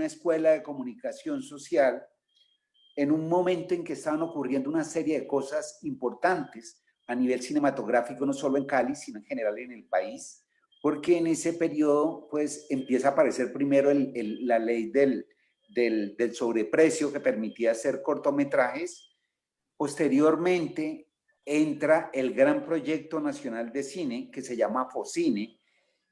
una escuela de comunicación social en un momento en que estaban ocurriendo una serie de cosas importantes a nivel cinematográfico, no solo en Cali, sino en general en el país, porque en ese periodo pues empieza a aparecer primero la ley del sobreprecio que permitía hacer cortometrajes. Posteriormente entra el gran proyecto nacional de cine que se llama FOCINE,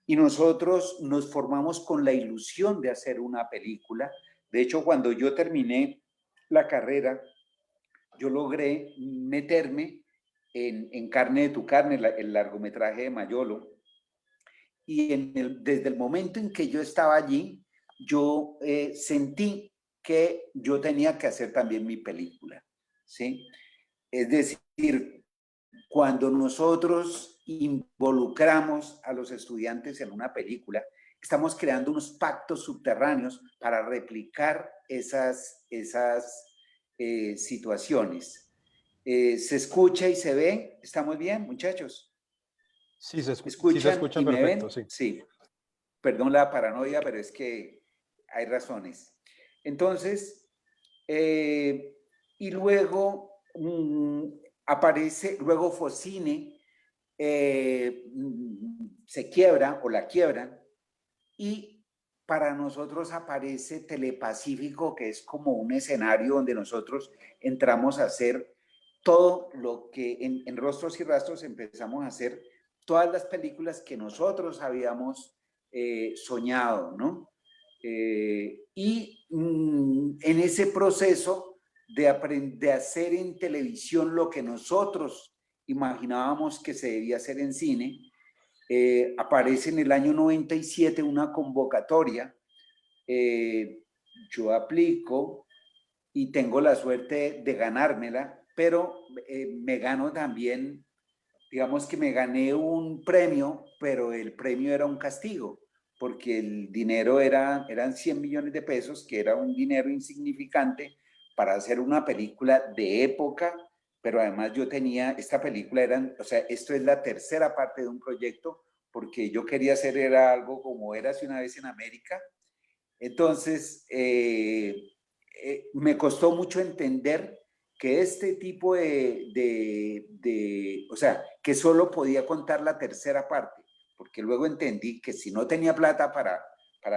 y nosotros nos formamos con la ilusión de hacer una película. De hecho, cuando yo terminé la carrera, yo logré meterme en Carne de tu carne, el largometraje de Mayolo, y desde el momento en que yo estaba allí, yo sentí que yo tenía que hacer también mi película, ¿sí? Es decir, cuando nosotros involucramos a los estudiantes en una película, estamos creando unos pactos subterráneos para replicar esas situaciones. ¿Se escucha y se ve? ¿Estamos bien, muchachos? ¿Me Sí se escuchan escucha y me perfecto, ven? sí. Sí. Perdón la paranoia, pero es que hay razones. Entonces, y luego aparece, luego Focine se quiebra o la quiebran, y para nosotros aparece Telepacífico, que es como un escenario donde nosotros entramos a hacer todo lo que en Rostros y Rastros empezamos a hacer todas las películas que nosotros habíamos soñado, ¿no? En ese proceso de hacer en televisión lo que nosotros imaginábamos que se debía hacer en cine, aparece en el año 97 una convocatoria, yo aplico y tengo la suerte de ganármela, pero me gano también, digamos que me gané un premio, pero el premio era un castigo, porque el dinero eran 100 millones de pesos, que era un dinero insignificante para hacer una película de época, pero además yo tenía, esta película o sea, esto es la tercera parte de un proyecto, porque yo quería hacer era algo como Érase una vez en América. Entonces, me costó mucho entender que este tipo o sea, que solo podía contar la tercera parte, porque luego entendí que si no tenía plata para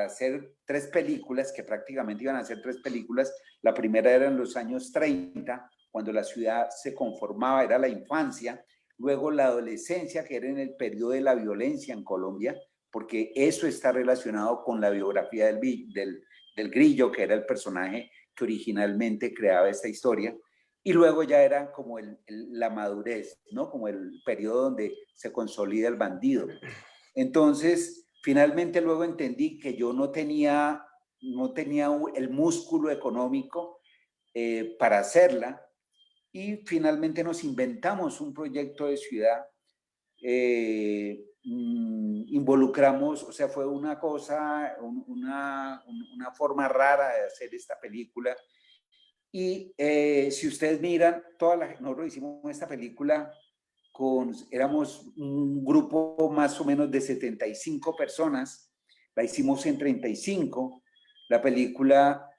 hacer tres películas, que prácticamente iban a ser tres películas, la primera era en los años 30, cuando la ciudad se conformaba, era la infancia, luego la adolescencia, que era en el periodo de la violencia en Colombia, porque eso está relacionado con la biografía del Grillo, que era el personaje que originalmente creaba esta historia, y luego ya era como la madurez, ¿no? Como el periodo donde se consolida el bandido. Entonces, finalmente luego entendí que yo no tenía el músculo económico para hacerla, y finalmente nos inventamos un proyecto de ciudad. Involucramos, o sea, fue una cosa, una forma rara de hacer esta película. Y si ustedes miran, nosotros hicimos esta película éramos un grupo más o menos de 75 personas, la hicimos en 35. La película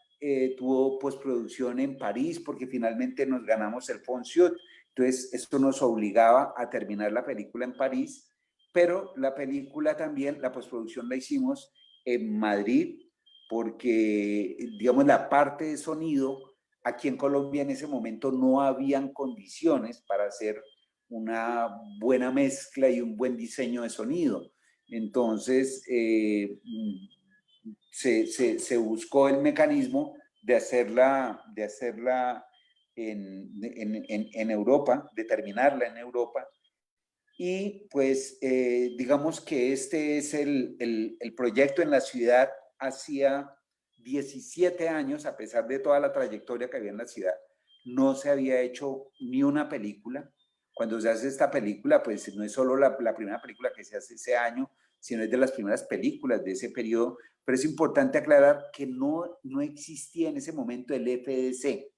tuvo postproducción en París porque finalmente nos ganamos el Fonsiot. Entonces, esto nos obligaba a terminar la película en París, pero la película también, la postproducción la hicimos en Madrid, porque, digamos, la parte de sonido, aquí en Colombia en ese momento no habían condiciones para hacer una buena mezcla y un buen diseño de sonido. Entonces, se buscó el mecanismo de hacerla en Europa, de terminarla en Europa. Y pues digamos que este es el proyecto en la ciudad. Hacía 17 años, a pesar de toda la trayectoria que había en la ciudad, no se había hecho ni una película. Cuando se hace esta película, pues no es solo la primera película que se hace ese año, sino es de las primeras películas de ese periodo. Pero es importante aclarar que no existía en ese momento el FDC.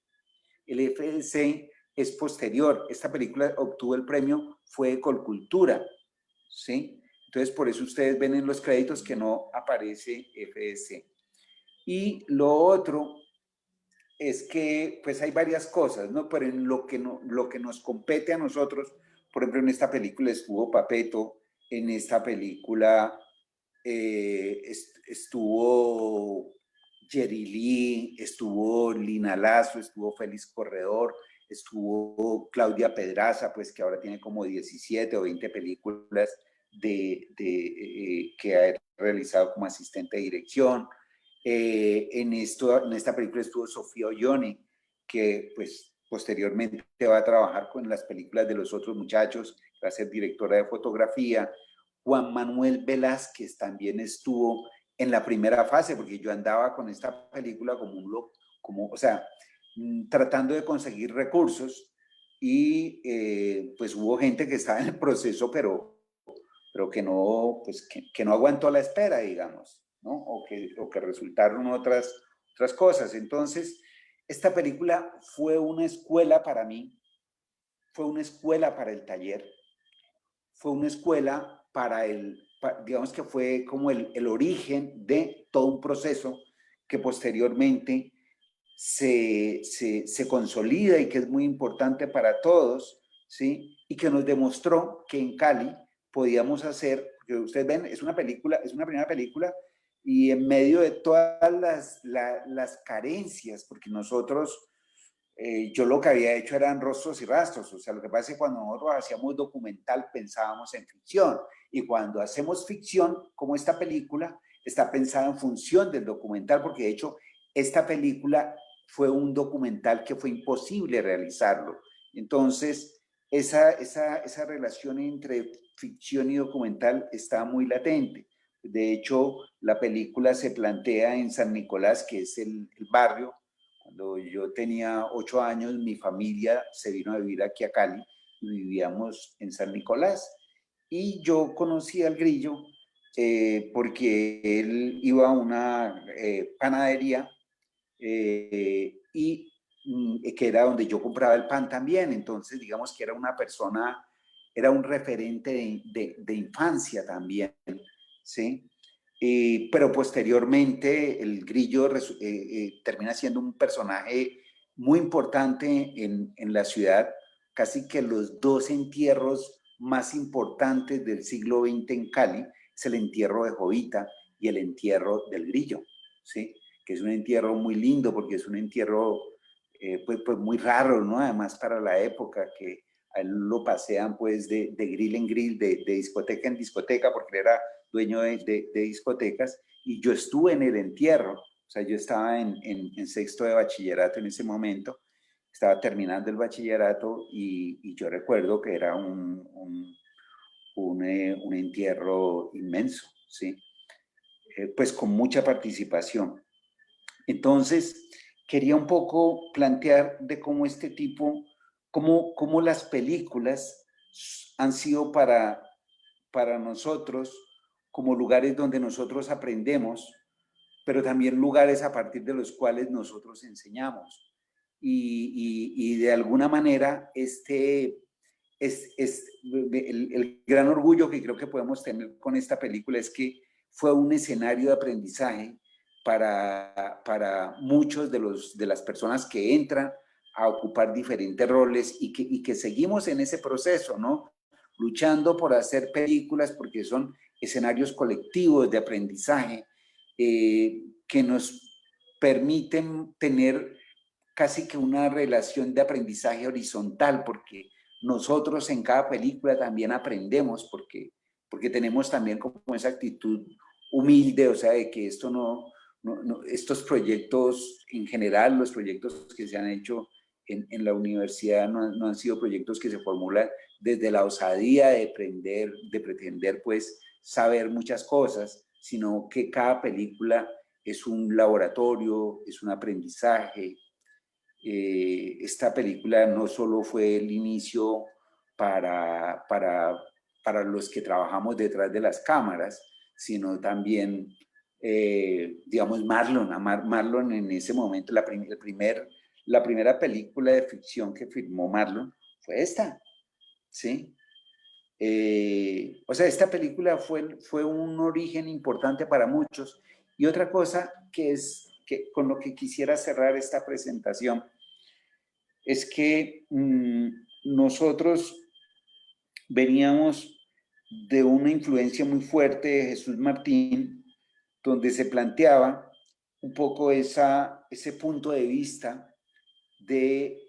El FDC es posterior. Esta película obtuvo el premio, fue Colcultura, ¿sí? Entonces, por eso ustedes ven en los créditos que no aparece FDC. Y lo otro es que pues hay varias cosas, ¿no? Pero en lo que, no, lo que nos compete a nosotros, por ejemplo, en esta película estuvo Papeto, en esta película estuvo Jerry Lee, estuvo Lina Lazo, estuvo Félix Corredor, estuvo Claudia Pedraza, pues que ahora tiene como 17 o 20 películas que ha realizado como asistente de dirección. En esta película estuvo Sofía Ollone, que pues posteriormente va a trabajar con las películas de los otros muchachos, va a ser directora de fotografía. Juan Manuel Velázquez también estuvo en la primera fase, porque yo andaba con esta película o sea, tratando de conseguir recursos y pues hubo gente que estaba en el proceso, pero que no, pues, que no aguantó la espera, digamos, ¿no? O que resultaron otras cosas. Entonces, esta película fue una escuela para mí, fue una escuela para el taller, fue una escuela digamos que fue como el origen de todo un proceso que posteriormente se consolida y que es muy importante para todos, ¿sí? Y que nos demostró que en Cali podíamos hacer, que ustedes ven, es una primera película, y en medio de todas las carencias, porque nosotros, yo lo que había hecho eran rostros y rastros, o sea, lo que pasa es que cuando nosotros hacíamos documental pensábamos en ficción, y cuando hacemos ficción, como esta película, está pensada en función del documental, porque de hecho esta película fue un documental que fue imposible realizarlo. Entonces, esa relación entre ficción y documental está muy latente. De hecho, la película se plantea en San Nicolás, que es el barrio. Cuando yo tenía 8 años, mi familia se vino a vivir aquí a Cali y vivíamos en San Nicolás. Y yo conocí al Grillo porque él iba a una panadería y que era donde yo compraba el pan también. Entonces, digamos que era una persona, era un referente de infancia también, ¿sí? Pero posteriormente el Grillo termina siendo un personaje muy importante en la ciudad, casi que los dos entierros más importantes del siglo XX en Cali es el entierro de Jovita y el entierro del Grillo, ¿sí? Que es un entierro muy lindo porque es un entierro pues muy raro, ¿no? Además para la época que a él lo pasean pues de grill en grill, de discoteca en discoteca, porque él era dueño de discotecas, y yo estuve en el entierro, o sea, yo estaba en sexto de bachillerato en ese momento, estaba terminando el bachillerato y yo recuerdo que era un entierro inmenso, ¿sí? Pues con mucha participación. Entonces, quería un poco plantear de cómo este tipo, cómo las películas han sido para nosotros como lugares donde nosotros aprendemos, pero también lugares a partir de los cuales nosotros enseñamos. Y de alguna manera, el gran orgullo que creo que podemos tener con esta película es que fue un escenario de aprendizaje para muchos de las personas que entran a ocupar diferentes roles y que seguimos en ese proceso, ¿no? Luchando por hacer películas porque son escenarios colectivos de aprendizaje que nos permiten tener casi que una relación de aprendizaje horizontal, porque nosotros en cada película también aprendemos, porque tenemos también como esa actitud humilde, o sea, de que esto estos proyectos en general, los proyectos que se han hecho en la universidad no han sido proyectos que se formulan desde la osadía de pretender pues saber muchas cosas, sino que cada película es un laboratorio, es un aprendizaje. Esta película no solo fue el inicio para los que trabajamos detrás de las cámaras, sino también, digamos, Marlon en ese momento, la primera película de ficción que filmó Marlon fue esta, ¿sí? O sea, esta película fue un origen importante para muchos. Y otra cosa con lo que quisiera cerrar esta presentación es que nosotros veníamos de una influencia muy fuerte de Jesús Martín, donde se planteaba un poco ese punto de vista de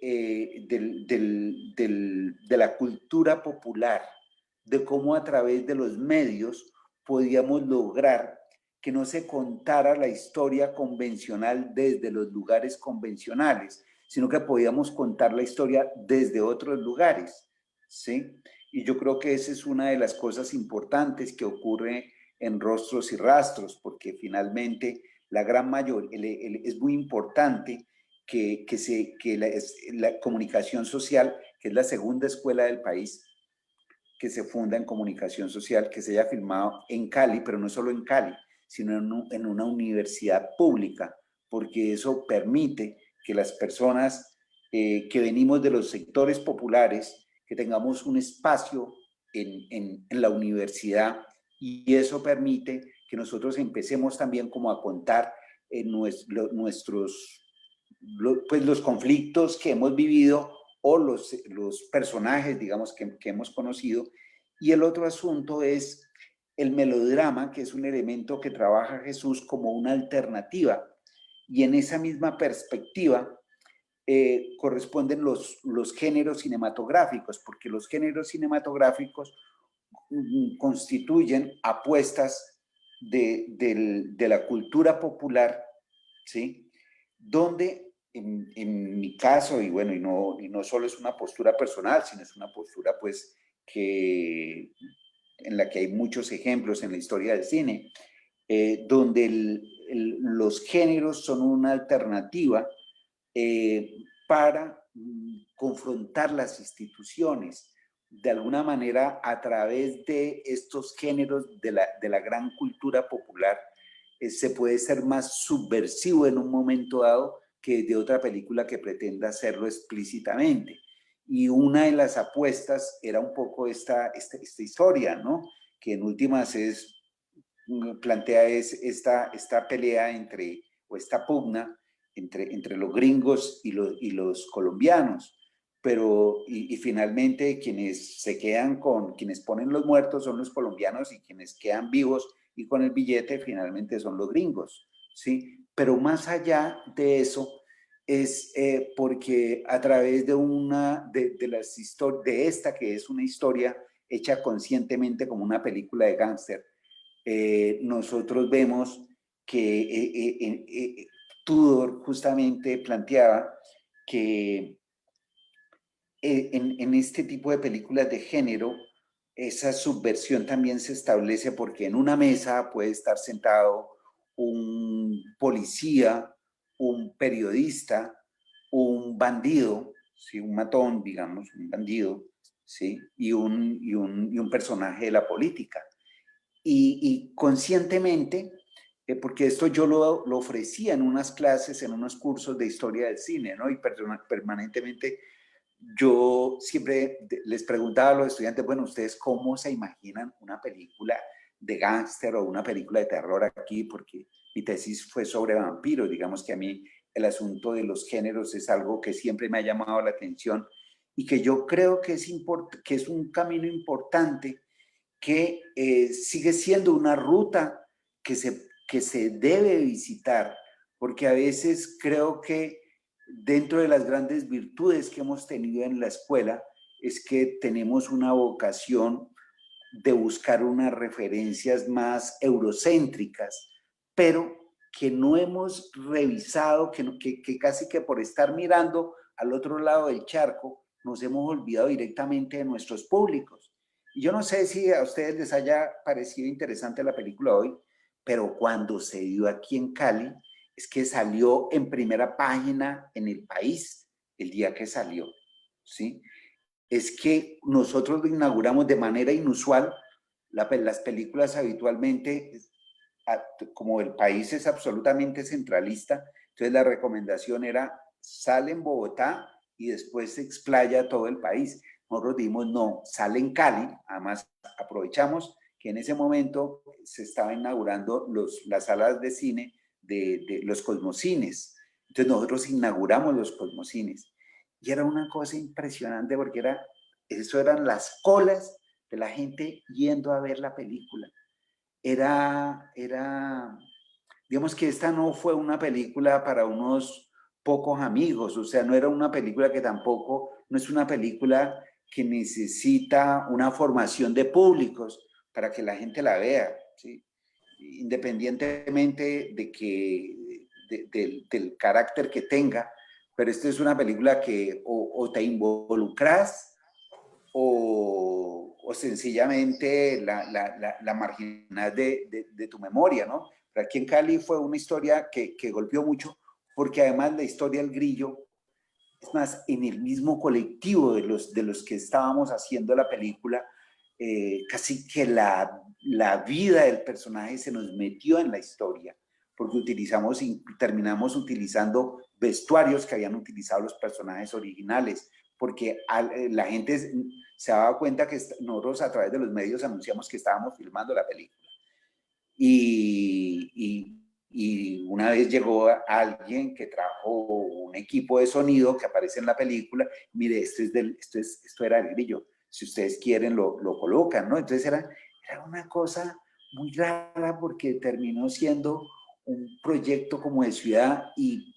la cultura popular, de cómo a través de los medios podíamos lograr que no se contara la historia convencional desde los lugares convencionales, sino que podíamos contar la historia desde otros lugares, ¿sí? Y yo creo que esa es una de las cosas importantes que ocurre en Rostros y Rastros, porque finalmente la gran mayoría, es muy importante que la comunicación social, que es la segunda escuela del país, que se funda en comunicación social, que se haya filmado en Cali, pero no solo en Cali, sino en una universidad pública, porque eso permite que las personas que venimos de los sectores populares, que tengamos un espacio en la universidad, y eso permite que nosotros empecemos también como a contar pues los conflictos que hemos vivido o los personajes, digamos, que hemos conocido. Y el otro asunto es el melodrama, que es un elemento que trabaja Jesús como una alternativa. Y en esa misma perspectiva corresponden los géneros cinematográficos, porque los géneros cinematográficos constituyen apuestas de la cultura popular, ¿sí? Donde en mi caso, y bueno, y no solo es una postura personal, sino es una postura pues en la que hay muchos ejemplos en la historia del cine, donde los géneros son una alternativa para confrontar las instituciones, de alguna manera a través de estos géneros de la gran cultura popular, se puede ser más subversivo en un momento dado que de otra película que pretenda hacerlo explícitamente. Y una de las apuestas era un poco esta historia, ¿no? Que en últimas plantea esta pelea o esta pugna entre los gringos y los colombianos. Pero, y finalmente quienes se quedan quienes ponen los muertos son los colombianos, y quienes quedan vivos y con el billete finalmente son los gringos, ¿sí? Pero más allá de eso, es porque a través de esta que es una historia hecha conscientemente como una película de gángster, nosotros vemos que Tudor justamente planteaba que en este tipo de películas de género, esa subversión también se establece porque en una mesa puede estar sentado un policía, un periodista, un bandido, ¿sí? Un matón, digamos, un bandido, ¿sí? Y un personaje de la política. Y conscientemente, porque esto yo lo ofrecía en unas clases, en unos cursos de historia del cine, ¿no? Y permanentemente yo siempre les preguntaba a los estudiantes, bueno, ¿ustedes cómo se imaginan una película de gángster o una película de terror aquí? Porque mi tesis fue sobre vampiros. Digamos que a mí el asunto de los géneros es algo que siempre me ha llamado la atención y que yo creo que es un camino importante, que sigue siendo una ruta que se debe visitar, porque a veces creo que dentro de las grandes virtudes que hemos tenido en la escuela es que tenemos una vocación de buscar unas referencias más eurocéntricas, pero que no hemos revisado, que casi que por estar mirando al otro lado del charco nos hemos olvidado directamente de nuestros públicos. Y yo no sé si a ustedes les haya parecido interesante la película hoy, pero cuando se dio aquí en Cali, es que salió en primera página en El País el día que salió, ¿sí? Es que nosotros lo inauguramos de manera inusual. Las películas habitualmente, como El País es absolutamente centralista, entonces la recomendación era sale en Bogotá y después se explaya todo el país. Nosotros dijimos no, sale en Cali. Además aprovechamos que en ese momento se estaba inaugurando las salas de cine de los Cosmocines. Entonces nosotros inauguramos los Cosmocines y era una cosa impresionante porque eso eran las colas de la gente yendo a ver la película. Digamos que esta no fue una película para unos pocos amigos, o sea, no era una película que tampoco, no es una película que necesita una formación de públicos para que la gente la vea, ¿sí? Independientemente del carácter que tenga, pero esta es una película que o te involucras o sencillamente la marginas de tu memoria, ¿no? Pero aquí en Cali fue una historia que golpeó mucho, porque además la historia del grillo, es más, en el mismo colectivo de los que estábamos haciendo la película, casi que la vida del personaje se nos metió en la historia, porque terminamos utilizando vestuarios que habían utilizado los personajes originales, porque la gente se daba cuenta que nosotros a través de los medios anunciamos que estábamos filmando la película. Y una vez llegó alguien que trajo un equipo de sonido que aparece en la película, mire, esto era el grillo, si ustedes quieren lo colocan, ¿no? Entonces era una cosa muy rara porque terminó siendo un proyecto como de ciudad y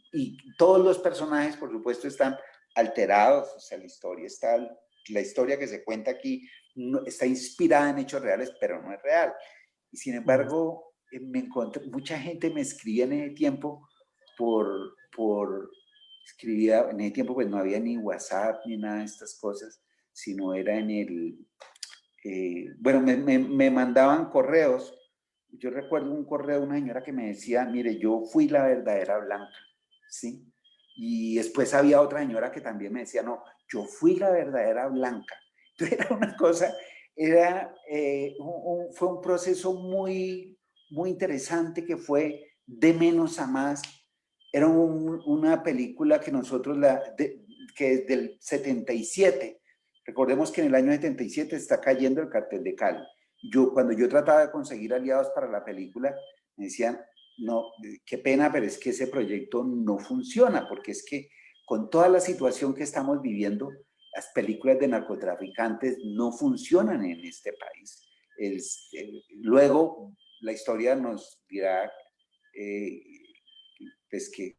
todos los personajes, por supuesto, están alterados, o sea, la historia que se cuenta aquí está inspirada en hechos reales, pero no es real. Y sin embargo, mucha gente me escribía en ese tiempo escribía, en ese tiempo pues no había ni WhatsApp ni nada de estas cosas, sino era bueno, me mandaban correos. Yo recuerdo un correo de una señora que me decía, mire, yo fui la verdadera Blanca, ¿sí? Y después había otra señora que también me decía, no, yo fui la verdadera Blanca. Entonces era una cosa, fue un proceso muy, muy interesante que fue de menos a más. Era una película que nosotros, que es del 77. Recordemos que en el año 77 está cayendo el cartel de Cali. Cuando yo trataba de conseguir aliados para la película, me decían, no, qué pena, pero es que ese proyecto no funciona, porque es que con toda la situación que estamos viviendo, las películas de narcotraficantes no funcionan en este país. Luego, la historia nos dirá pues que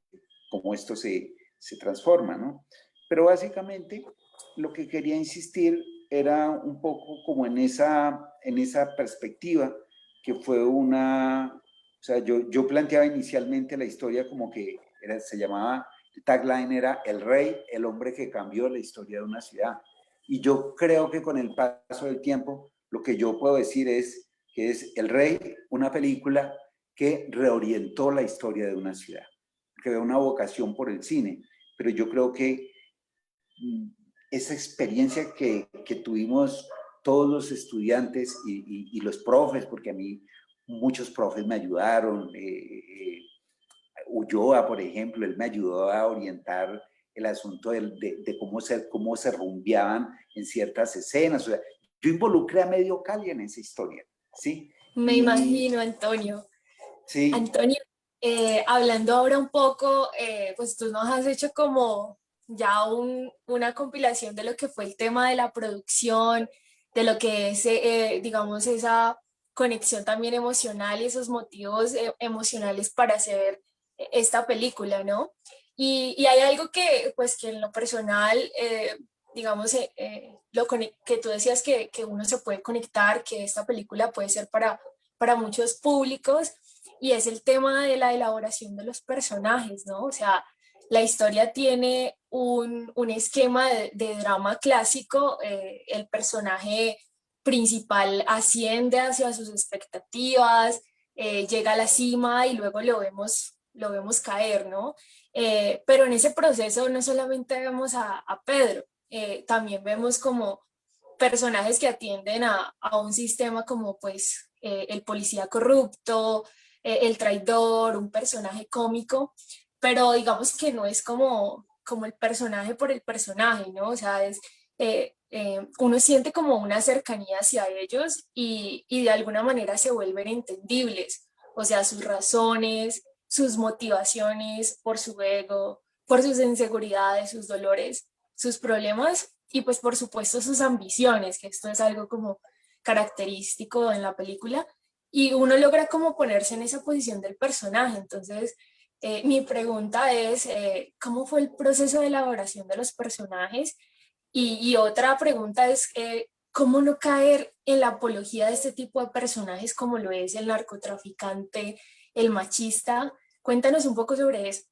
cómo esto se transforma, ¿no? Pero básicamente lo que quería insistir era un poco como en esa perspectiva, que fue o sea, yo planteaba inicialmente la historia como que se llamaba, el tagline era El Rey, el hombre que cambió la historia de una ciudad. Y yo creo que con el paso del tiempo, lo que yo puedo decir es que es El Rey, una película que reorientó la historia de una ciudad, que veo una vocación por el cine, pero yo creo que esa experiencia que tuvimos todos los estudiantes y los profes, porque a mí muchos profes me ayudaron, Ulloa, por ejemplo, él me ayudó a orientar el asunto de cómo se rumbeaban en ciertas escenas. O sea, yo involucré a medio Cali en esa historia, ¿sí? Me imagino, Antonio. Sí. Antonio, hablando ahora un poco, pues tú nos has hecho como ya una compilación de lo que fue el tema de la producción, de lo que es, digamos, esa conexión también emocional y esos motivos emocionales para hacer esta película, ¿no? Y hay algo que, pues, que en lo personal, digamos, que tú decías que uno se puede conectar, que esta película puede ser para muchos públicos y es el tema de la elaboración de los personajes, ¿no? O sea, la historia tiene un esquema de drama clásico, el personaje principal asciende hacia sus expectativas, llega a la cima y luego lo vemos caer, ¿no? Pero en ese proceso no solamente vemos a Pedro, también vemos como personajes que atienden a un sistema como pues el policía corrupto, el traidor, un personaje cómico, pero digamos que no es como el personaje por el personaje, ¿no? O sea, uno siente como una cercanía hacia ellos y de alguna manera se vuelven entendibles, o sea, sus razones, sus motivaciones, por su ego, por sus inseguridades, sus dolores, sus problemas y pues por supuesto sus ambiciones, que esto es algo como característico en la película, y uno logra como ponerse en esa posición del personaje. Entonces, mi pregunta es, ¿cómo fue el proceso de elaboración de los personajes? Y otra pregunta es, ¿cómo no caer en la apología de este tipo de personajes como lo es el narcotraficante, el machista? Cuéntanos un poco sobre eso.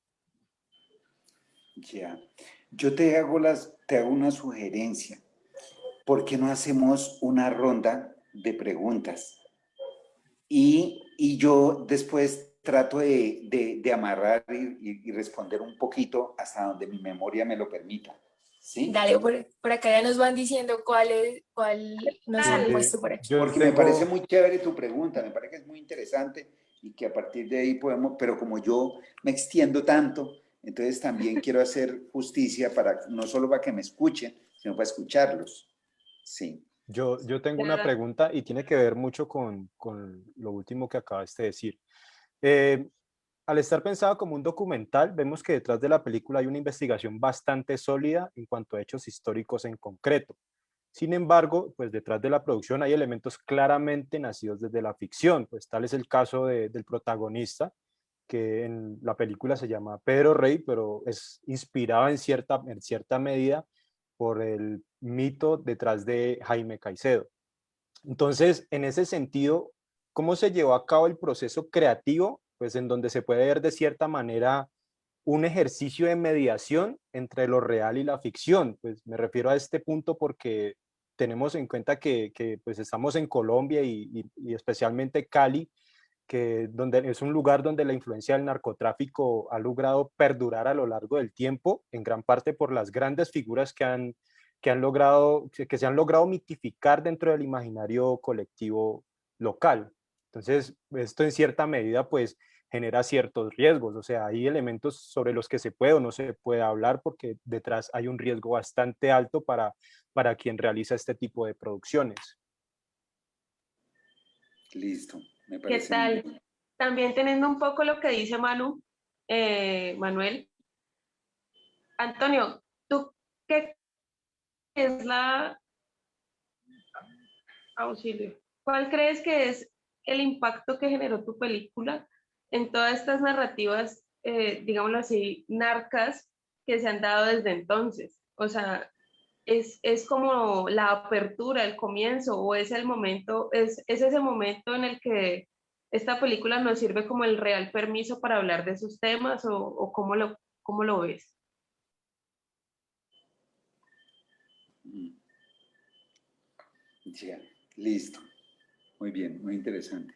Ya. Yo te hago una sugerencia. ¿Por qué no hacemos una ronda de preguntas? Y yo después trato de amarrar y responder un poquito hasta donde mi memoria me lo permita. ¿Sí? Dale, por acá ya nos van diciendo cuál nos han Dale. puesto por aquí. Yo Porque me parece tengo, muy chévere tu pregunta, me parece que es muy interesante y que a partir de ahí podemos, pero como yo me extiendo tanto, entonces también quiero hacer justicia para, no solo para que me escuchen, sino para escucharlos. Sí. yo tengo una Claro. pregunta y tiene que ver mucho con lo último que acabaste de decir. Eh, Al estar pensado como un documental, vemos que detrás de la película hay una investigación bastante sólida en cuanto a hechos históricos en concreto. Sin embargo, pues detrás de la producción hay elementos claramente nacidos desde la ficción, pues tal es el caso del protagonista, que en la película se llama Pedro Rey, pero es inspirado en cierta medida por el mito detrás de Jaime Caicedo. Entonces, en ese sentido, ¿cómo se llevó a cabo el proceso creativo? Pues en donde se puede ver de cierta manera un ejercicio de mediación entre lo real y la ficción. Pues me refiero a este punto porque tenemos en cuenta que pues estamos en Colombia y especialmente Cali, que donde es un lugar donde la influencia del narcotráfico ha logrado perdurar a lo largo del tiempo, en gran parte por las grandes figuras que se han logrado mitificar dentro del imaginario colectivo local. Entonces, esto en cierta medida, pues, genera ciertos riesgos, o sea, hay elementos sobre los que se puede o no se puede hablar porque detrás hay un riesgo bastante alto para quien realiza este tipo de producciones. Listo, me ¿Qué parece muy tal? bien. También teniendo un poco lo que dice Manuel, Antonio, ¿tú qué es la auxilio? ¿Cuál crees que es el impacto que generó tu película en todas estas narrativas, digámoslo así, narcas que se han dado desde entonces? O sea, es como la apertura, el comienzo, o es el momento, es ese momento en el que esta película nos sirve como el real permiso para hablar de esos temas, o cómo lo ves. Mm, ya, listo. Muy bien, muy interesante.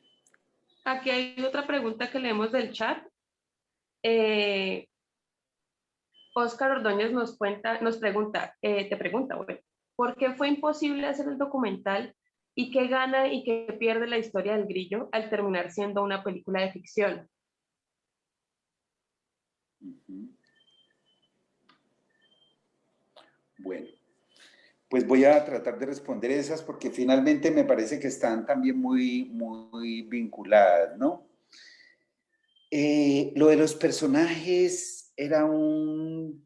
Aquí hay otra pregunta que leemos del chat. Eh, Oscar Ordóñez nos pregunta, te pregunta, bueno, ¿por qué fue imposible hacer el documental y qué gana y qué pierde la historia del grillo al terminar siendo una película de ficción? Ujú. Bueno, pues voy a tratar de responder esas porque finalmente me parece que están también muy vinculadas, ¿no? Lo de los personajes era un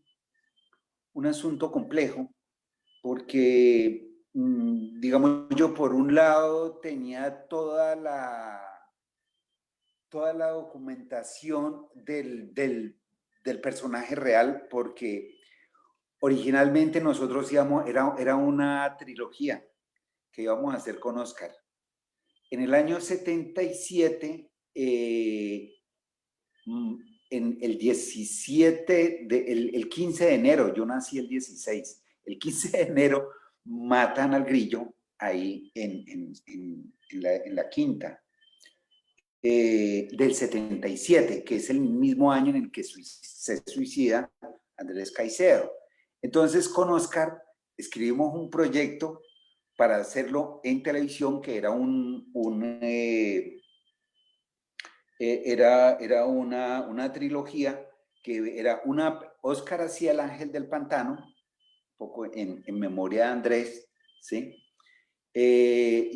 asunto complejo porque, digamos, yo por un lado tenía toda la documentación del personaje real porque originalmente nosotros íbamos, era una trilogía que íbamos a hacer con Oscar. En el año 77, en el 17, el 15 de enero, yo nací el 16, el 15 de enero matan al grillo ahí en la quinta del 77, que es el mismo año en el que se suicida Andrés Caicedo. Entonces con Oscar escribimos un proyecto para hacerlo en televisión que era era una trilogía que era Oscar hacía el Ángel del Pantano, un poco en memoria de Andrés, ¿sí?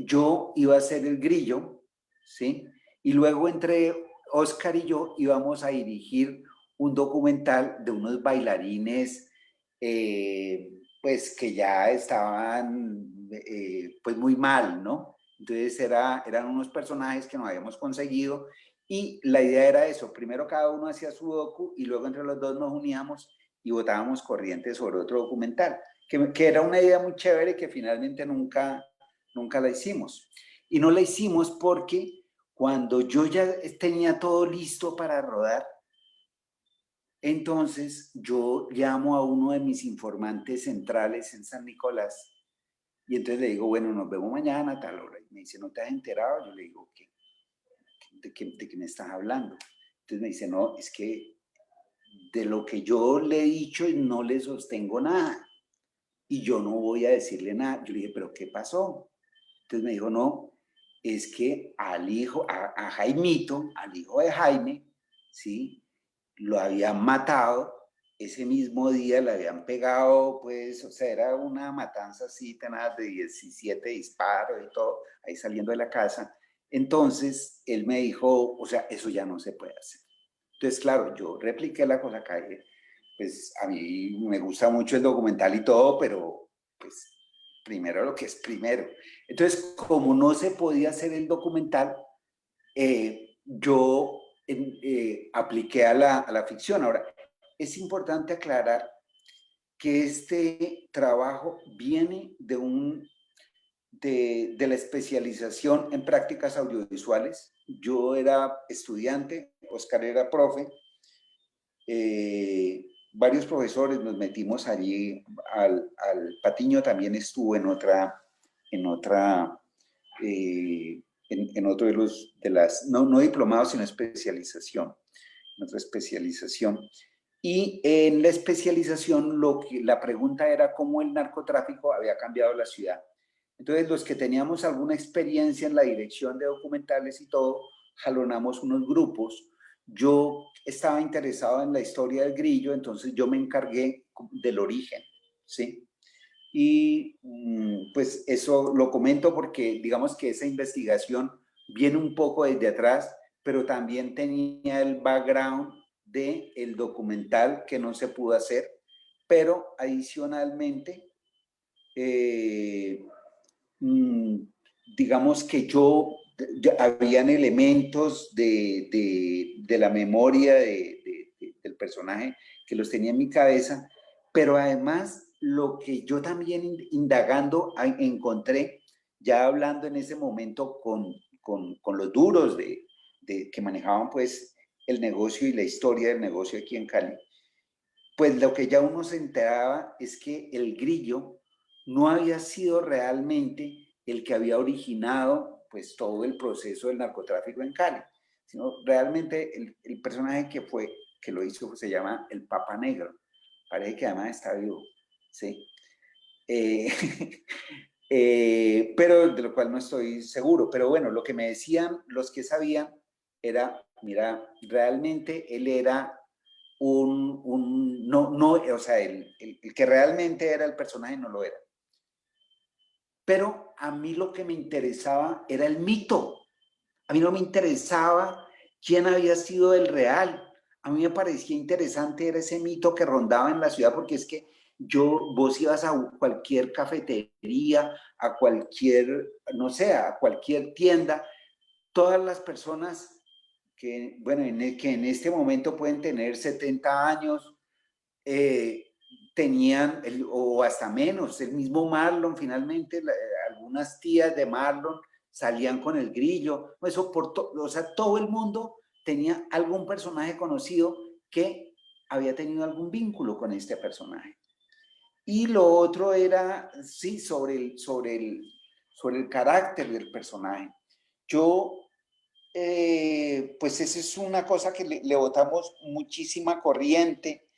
Yo iba a ser el grillo, ¿sí? Y luego Oscar y yo íbamos a dirigir un documental de unos bailarines pues que ya estaban pues muy mal, ¿no? Entonces eran unos personajes que nos habíamos conseguido y la idea era eso, primero cada uno hacía su docu y luego entre los dos nos uníamos y votábamos corriente sobre otro documental, que era una idea muy chévere que finalmente nunca la hicimos. Y no la hicimos porque cuando yo ya tenía todo listo para rodar, entonces yo llamo a uno de mis informantes centrales en San Nicolás y entonces le digo, bueno, nos vemos mañana a tal hora. Y me dice, ¿no te has enterado? Yo le digo, ¿de qué me estás hablando? Entonces me dice, no, es que de lo que yo le he dicho no le sostengo nada y yo no voy a decirle nada. Yo le dije, ¿pero qué pasó? Entonces me dijo, no, es que al hijo, a Jaimito, al hijo de Jaime, ¿sí? Lo habían matado, ese mismo día le habían pegado, pues, o sea, era una matanza así, tenaz de 17 disparos y todo, ahí saliendo de la casa. Entonces, él me dijo, o sea, eso ya no se puede hacer. Entonces, claro, yo repliqué la cosa calle, pues a mí me gusta mucho el documental y todo, pero pues primero lo que es primero. Entonces, como no se podía hacer el documental, yo apliqué a la ficción. Ahora, es importante aclarar que este trabajo viene de la especialización en prácticas audiovisuales. Yo era estudiante, Oscar era profe, varios profesores nos metimos allí, al Patiño también estuvo en otro de las, no diplomados, sino especialización, en otra especialización. Y en la especialización la pregunta era cómo el narcotráfico había cambiado la ciudad. Entonces los que teníamos alguna experiencia en la dirección de documentales y todo, jalonamos unos grupos. Yo estaba interesado en la historia del grillo, entonces yo me encargué del origen, ¿sí? Y pues eso lo comento porque digamos que esa investigación viene un poco desde atrás, pero también tenía el background del documental que no se pudo hacer, pero adicionalmente, digamos que habían elementos de la memoria del personaje que los tenía en mi cabeza, pero además lo que yo también indagando encontré, ya hablando en ese momento con los duros que manejaban pues el negocio y la historia del negocio aquí en Cali, pues lo que ya uno se enteraba es que el grillo no había sido realmente el que había originado pues todo el proceso del narcotráfico en Cali, sino realmente el personaje que lo hizo se llama el Papa Negro, parece que además está vivo, ¿sí? Pero de lo cual no estoy seguro, pero bueno, lo que me decían los que sabían era, mira, realmente él era o sea, el que realmente era el personaje no lo era. Pero a mí lo que me interesaba era el mito. A mí no me interesaba quién había sido el real. A mí me parecía interesante era ese mito que rondaba en la ciudad, porque es que vos ibas a cualquier cafetería, a cualquier, no sé, a cualquier tienda, todas las personas que, bueno, que en este momento pueden tener 70 años, tenían, o hasta menos, el mismo Marlon, finalmente, algunas tías de Marlon salían con el grillo, eso o sea, todo el mundo tenía algún personaje conocido que había tenido algún vínculo con este personaje. Y lo otro era, sí, sobre el carácter del personaje. Yo, pues esa es una cosa que le botamos muchísima corriente,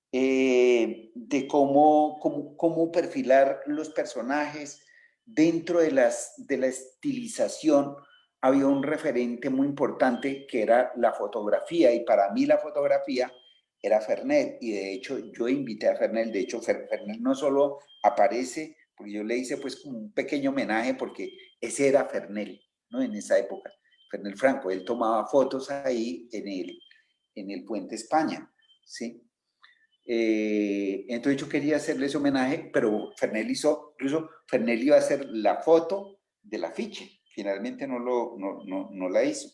de cómo perfilar los personajes. Dentro de la estilización había un referente muy importante que era la fotografía, y para mí la fotografía era Fernel, y de hecho yo invité a Fernel. De hecho Fernel no solo aparece, porque yo le hice pues como un pequeño homenaje, porque ese era Fernel, ¿no? En esa época. Fernel Franco, él tomaba fotos ahí en el Puente España, ¿sí? Entonces yo quería hacerle ese homenaje, pero Fernel hizo, incluso Fernel iba a hacer la foto del afiche, finalmente no la hizo.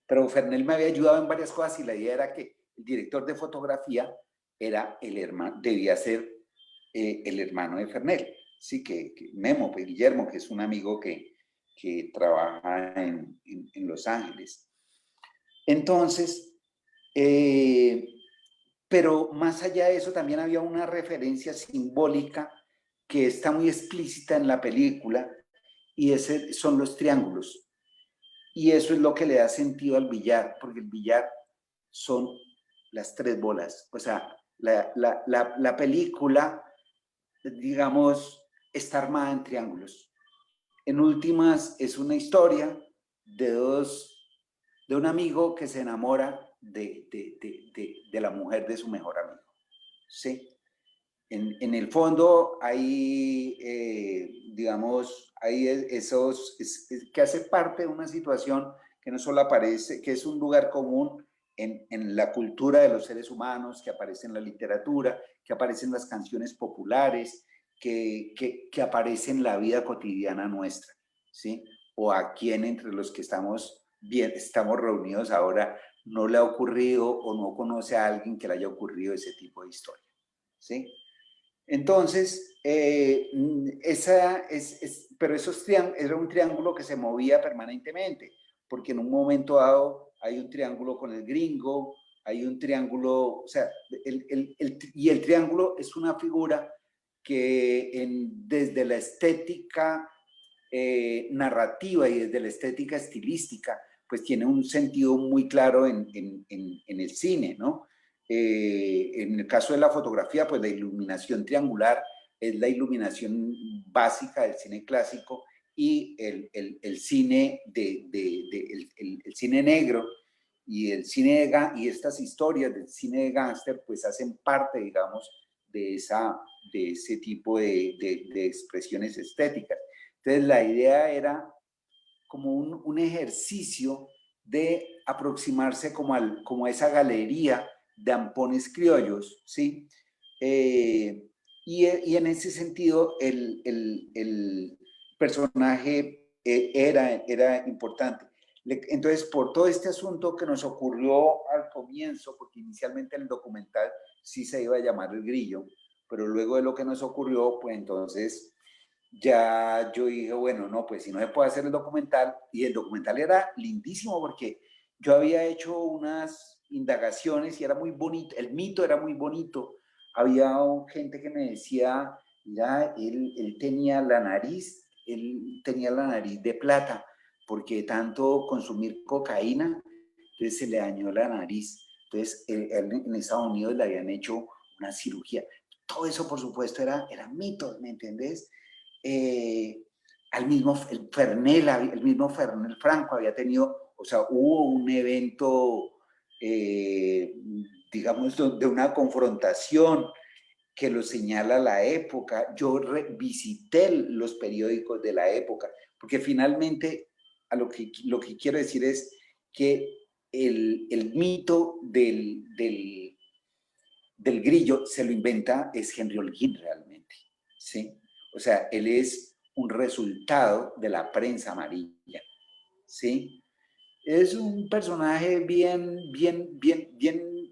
Pero Fernel me había ayudado en varias cosas y la idea era que el director de fotografía era el hermano, debía ser el hermano de Fernel, sí, que Memo, pues, Guillermo, que es un amigo que trabaja en Los Ángeles. Entonces, pero más allá de eso también había una referencia simbólica que está muy explícita en la película y ese son los triángulos. Y eso es lo que le da sentido al billar, porque el billar son las 3 bolas. O sea, la película, digamos, está armada en triángulos. En últimas, es una historia de un amigo que se enamora de la mujer de su mejor amigo. ¿Sí? En el fondo hay, digamos, hay que hace parte de una situación que no solo aparece, que es un lugar común en la cultura de los seres humanos, que aparece en la literatura, que aparece en las canciones populares, que aparece en la vida cotidiana nuestra, ¿sí? O a quien entre los que estamos reunidos ahora no le ha ocurrido o no conoce a alguien que le haya ocurrido ese tipo de historia, ¿sí? Entonces, pero era un triángulo que se movía permanentemente, porque en un momento dado hay un triángulo con el gringo, hay un triángulo, o sea, y el triángulo es una figura que desde la estética narrativa y desde la estética estilística, pues tiene un sentido muy claro en el cine, ¿no? En el caso de la fotografía, pues la iluminación triangular es la iluminación básica del cine clásico y el cine el cine negro y el cine y estas historias del cine de gángster pues hacen parte, digamos, de ese tipo de expresiones estéticas. Entonces la idea era como un ejercicio de aproximarse como a esa galería de ampones criollos, ¿sí? Y en ese sentido el personaje era importante. Entonces, por todo este asunto que nos ocurrió al comienzo, porque inicialmente el documental sí se iba a llamar El Grillo, pero luego de lo que nos ocurrió, pues entonces ya yo dije, bueno, no, pues si no se puede hacer el documental, y el documental era lindísimo porque yo había hecho unas indagaciones y era muy bonito, el mito era muy bonito. Había gente que me decía, mira, él tenía la nariz de plata, porque tanto consumir cocaína, entonces se le dañó la nariz. Entonces, él en Estados Unidos le habían hecho una cirugía. Todo eso, por supuesto, era mito, ¿me entendés? El mismo Fernel Franco había tenido, o sea, hubo un evento, digamos, de una confrontación que lo señala la época. Yo visité los periódicos de la época, porque finalmente lo que quiero decir es que el mito del grillo se lo inventa es Henry Holguín realmente, ¿sí? O sea, él es un resultado de la prensa amarilla, ¿sí? Es un personaje bien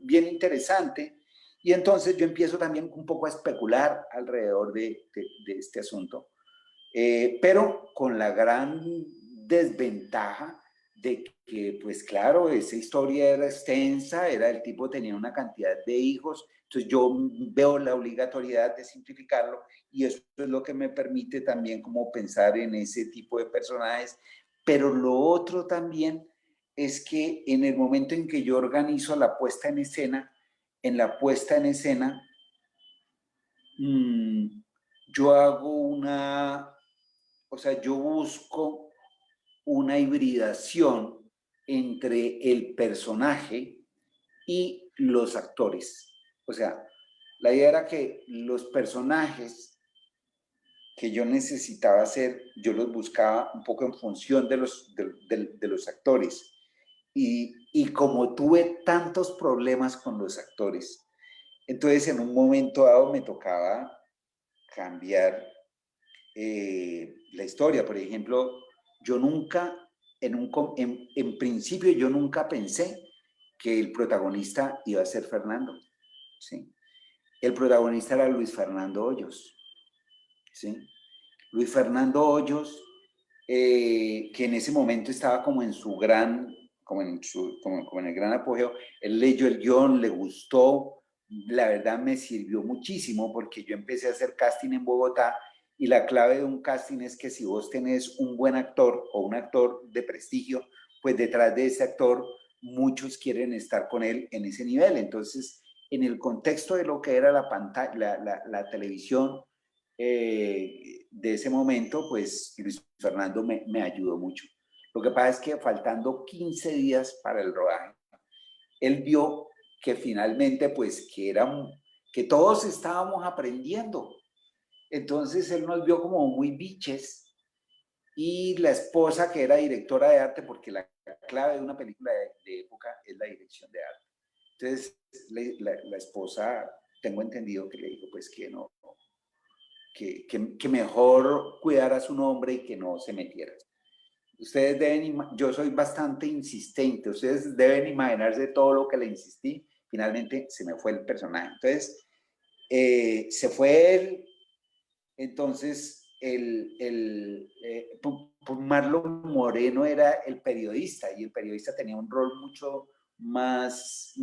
interesante y entonces yo empiezo también un poco a especular alrededor de este asunto, pero con la gran desventaja de que, pues claro, esa historia era extensa, el tipo tenía una cantidad de hijos, entonces yo veo la obligatoriedad de simplificarlo y eso es lo que me permite también como pensar en ese tipo de personajes. Pero lo otro también es que en el momento en que yo organizo la puesta en escena, yo hago yo busco una hibridación entre el personaje y los actores. O sea, la idea era que los personajes que yo necesitaba hacer, yo los buscaba un poco en función de los actores. Y como tuve tantos problemas con los actores, entonces en un momento dado me tocaba cambiar la historia. Por ejemplo, yo nunca, en principio yo nunca pensé que el protagonista iba a ser Fernando, ¿sí? El protagonista era Luis Fernando Hoyos, ¿sí? Luis Fernando Hoyos, que en ese momento estaba como en su gran, como en el gran apogeo. Él leyó el guión, le gustó, la verdad me sirvió muchísimo porque yo empecé a hacer casting en Bogotá y la clave de un casting es que si vos tenés un buen actor o un actor de prestigio, pues detrás de ese actor muchos quieren estar con él en ese nivel. Entonces, en el contexto de lo que era la pantalla, la televisión, de ese momento, pues Luis Fernando me ayudó mucho. Lo que pasa es que faltando 15 días para el rodaje, él vio que finalmente, pues, que todos estábamos aprendiendo. Entonces él nos vio como muy biches y la esposa, que era directora de arte, porque la clave de una película de época es la dirección de arte. Entonces la esposa, tengo entendido que le dijo, pues, que no, que mejor cuidara su nombre y que no se metiera. Ustedes deben, yo soy bastante insistente, ustedes deben imaginarse todo lo que le insistí, finalmente se me fue el personaje. Entonces, se fue él, entonces Marlon Moreno era el periodista y el periodista tenía un rol mucho más,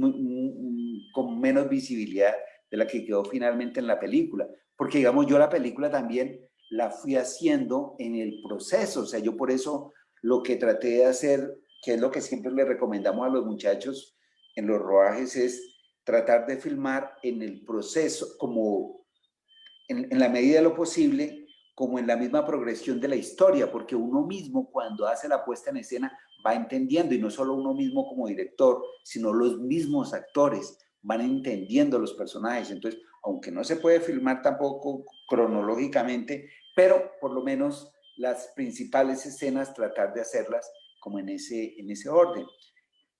con menos visibilidad de la que quedó finalmente en la película. Porque digamos, yo la película también la fui haciendo en el proceso, o sea, yo por eso lo que traté de hacer, que es lo que siempre le recomendamos a los muchachos en los rodajes, es tratar de filmar en el proceso, como en la medida de lo posible, como en la misma progresión de la historia, porque uno mismo cuando hace la puesta en escena va entendiendo, y no solo uno mismo como director, sino los mismos actores van entendiendo los personajes. Entonces, aunque no se puede filmar tampoco cronológicamente, pero por lo menos las principales escenas tratar de hacerlas como en ese orden.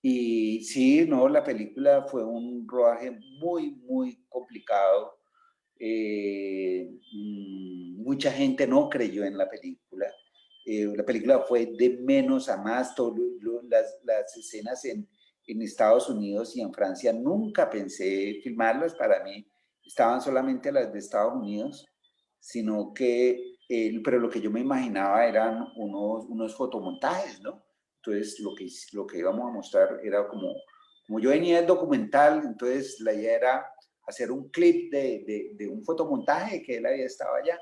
Y sí, no, la película fue un rodaje muy, muy complicado. Mucha gente no creyó en la película. La película fue de menos a más. Las escenas en Estados Unidos y en Francia nunca pensé filmarlas. Para mí estaban solamente las de Estados Unidos, sino que, pero lo que yo me imaginaba eran unos fotomontajes, ¿no? Entonces lo que íbamos a mostrar era como yo venía del documental, entonces la idea era hacer un clip de un fotomontaje que él había estado allá,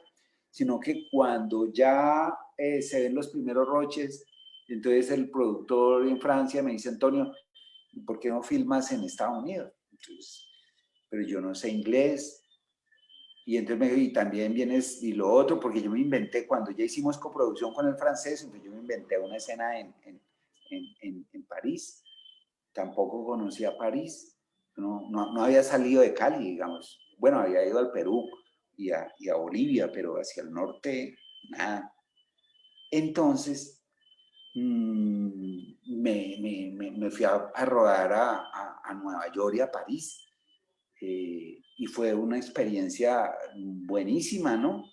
sino que cuando ya se ven los primeros roches, entonces el productor en Francia me dice, Antonio, ¿por qué no filmas en Estados Unidos? Entonces, pero yo no sé inglés. Y entonces me dijo, y también vienes, y lo otro, porque yo me inventé, cuando ya hicimos coproducción con el francés, entonces yo me inventé una escena en París. Tampoco conocía París, no había salido de Cali, digamos. Bueno, había ido al Perú y a Bolivia, pero hacia el norte, nada. Entonces, me fui a rodar a Nueva York y a París. Y fue una experiencia buenísima, ¿no?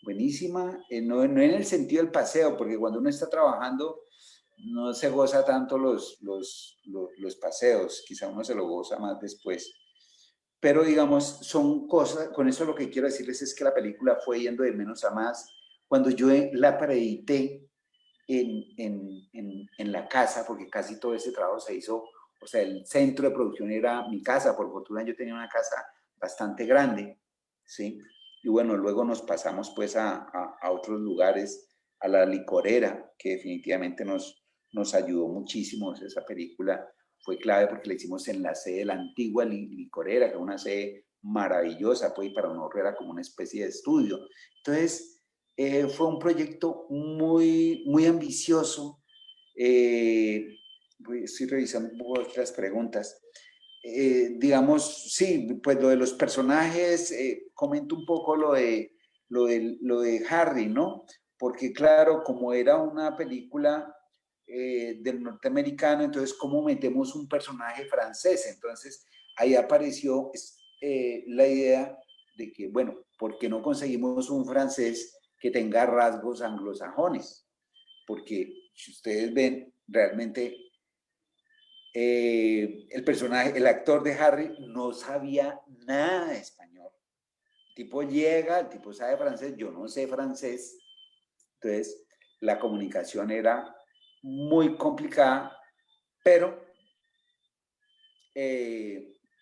Buenísima, no en el sentido del paseo, porque cuando uno está trabajando no se goza tanto los paseos, quizá uno se lo goza más después. Pero digamos, son cosas, con eso lo que quiero decirles es que la película fue yendo de menos a más. Cuando yo la preedité en la casa, porque casi todo ese trabajo se hizo, o sea, el centro de producción era mi casa, por fortuna yo tenía una casa bastante grande, ¿sí? Y bueno, luego nos pasamos pues a otros lugares, a la licorera, que definitivamente nos ayudó muchísimo. Esa película fue clave porque la hicimos en la sede de la antigua licorera, que es una sede maravillosa, pues, y para nosotros era como una especie de estudio. Entonces, fue un proyecto muy, muy ambicioso. Estoy revisando un poco otras preguntas. Digamos, sí, pues lo de los personajes, comento un poco lo de lo de Harry, ¿no? Porque claro, como era una película del norteamericano, entonces ¿cómo metemos un personaje francés? Entonces ahí apareció la idea de que, bueno, ¿por qué no conseguimos un francés que tenga rasgos anglosajones? Porque si ustedes ven, realmente el personaje, el actor de Harry no sabía nada de español. El tipo llega, el tipo sabe francés, yo no sé francés, entonces la comunicación era muy complicada, pero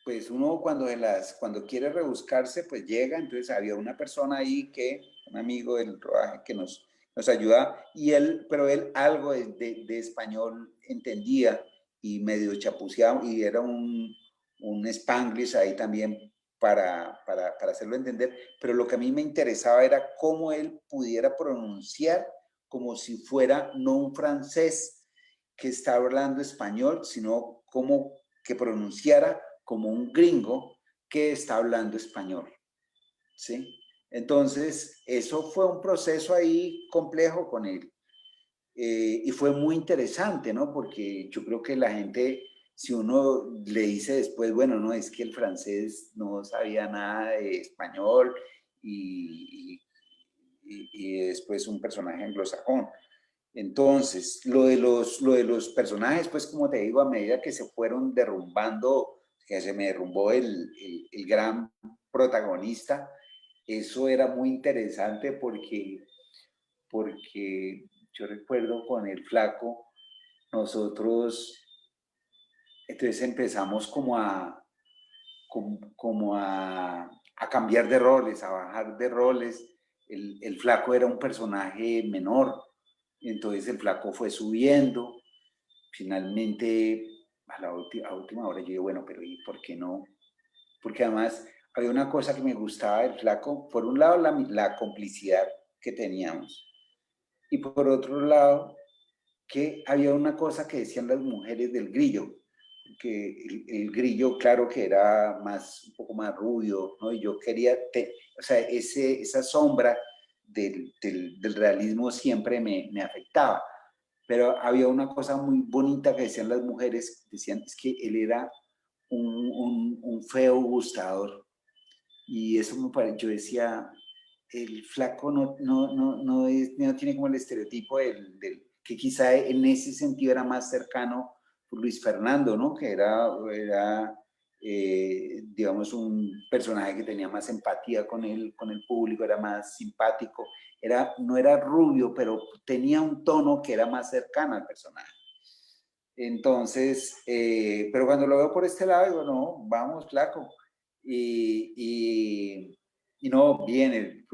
pues uno cuando quiere rebuscarse, pues llega, entonces había una persona ahí un amigo del rodaje que nos ayuda, pero él algo de español entendía y medio chapuceaba, y era un Spanglish ahí también para hacerlo entender, pero lo que a mí me interesaba era cómo él pudiera pronunciar como si fuera no un francés que está hablando español, sino como que pronunciara como un gringo que está hablando español, ¿sí? Entonces, eso fue un proceso ahí complejo con él. Y fue muy interesante, ¿no? Porque yo creo que la gente, si uno le dice después, bueno, no, es que el francés no sabía nada de español y después un personaje anglosajón. Entonces, lo de los personajes, pues como te digo, a medida que se fueron derrumbando, que se me derrumbó el gran protagonista, eso era muy interesante porque yo recuerdo con el flaco, nosotros, entonces empezamos a cambiar de roles, a bajar de roles. El flaco era un personaje menor, entonces el flaco fue subiendo. Finalmente, a última hora yo dije, bueno, pero ¿y por qué no? Porque además había una cosa que me gustaba del flaco, por un lado la complicidad que teníamos, y por otro lado que había una cosa que decían las mujeres del Grillo, que el Grillo, claro que era un poco más rubio, ¿no? Y yo quería, o sea, esa sombra del realismo siempre me afectaba. Pero había una cosa muy bonita que decían las mujeres, decían, es que él era un feo gustador. Y eso me pareció, yo decía, el flaco no tiene como el estereotipo que quizá en ese sentido era más cercano por Luis Fernando, ¿no? Que era digamos, un personaje que tenía más empatía con el público, era más simpático, no era rubio, pero tenía un tono que era más cercano al personaje. Entonces, pero cuando lo veo por este lado, digo, no, vamos, flaco. Y no, bien,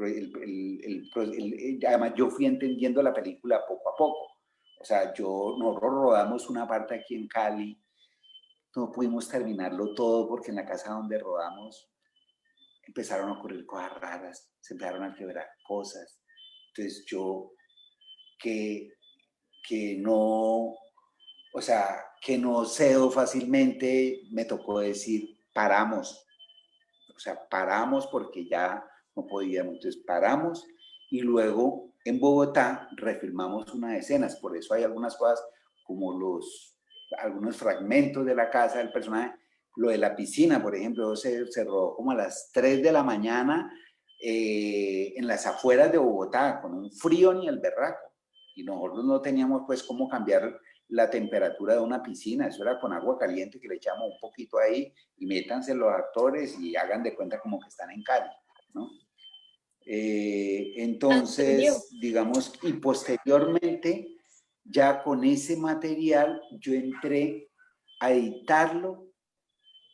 además yo fui entendiendo la película poco a poco. O sea, nosotros rodamos una parte aquí en Cali, no pudimos terminarlo todo porque en la casa donde rodamos empezaron a ocurrir cosas raras, se empezaron a quebrar cosas. Entonces yo, que no, o sea, que no cedo fácilmente, me tocó decir, paramos. O sea, paramos porque ya no podíamos. Entonces paramos y luego en Bogotá refilmamos unas escenas. Por eso hay algunas cosas como algunos fragmentos de la casa del personaje. Lo de la piscina, por ejemplo, se rodó como a las 3 de la mañana en las afueras de Bogotá, con un frío ni el berraco. Y nosotros no teníamos pues cómo cambiar la temperatura de una piscina, eso era con agua caliente que le echamos un poquito ahí y métanse los actores y hagan de cuenta como que están en Cali, ¿no? Entonces, digamos, y posteriormente, ya con ese material, yo entré a editarlo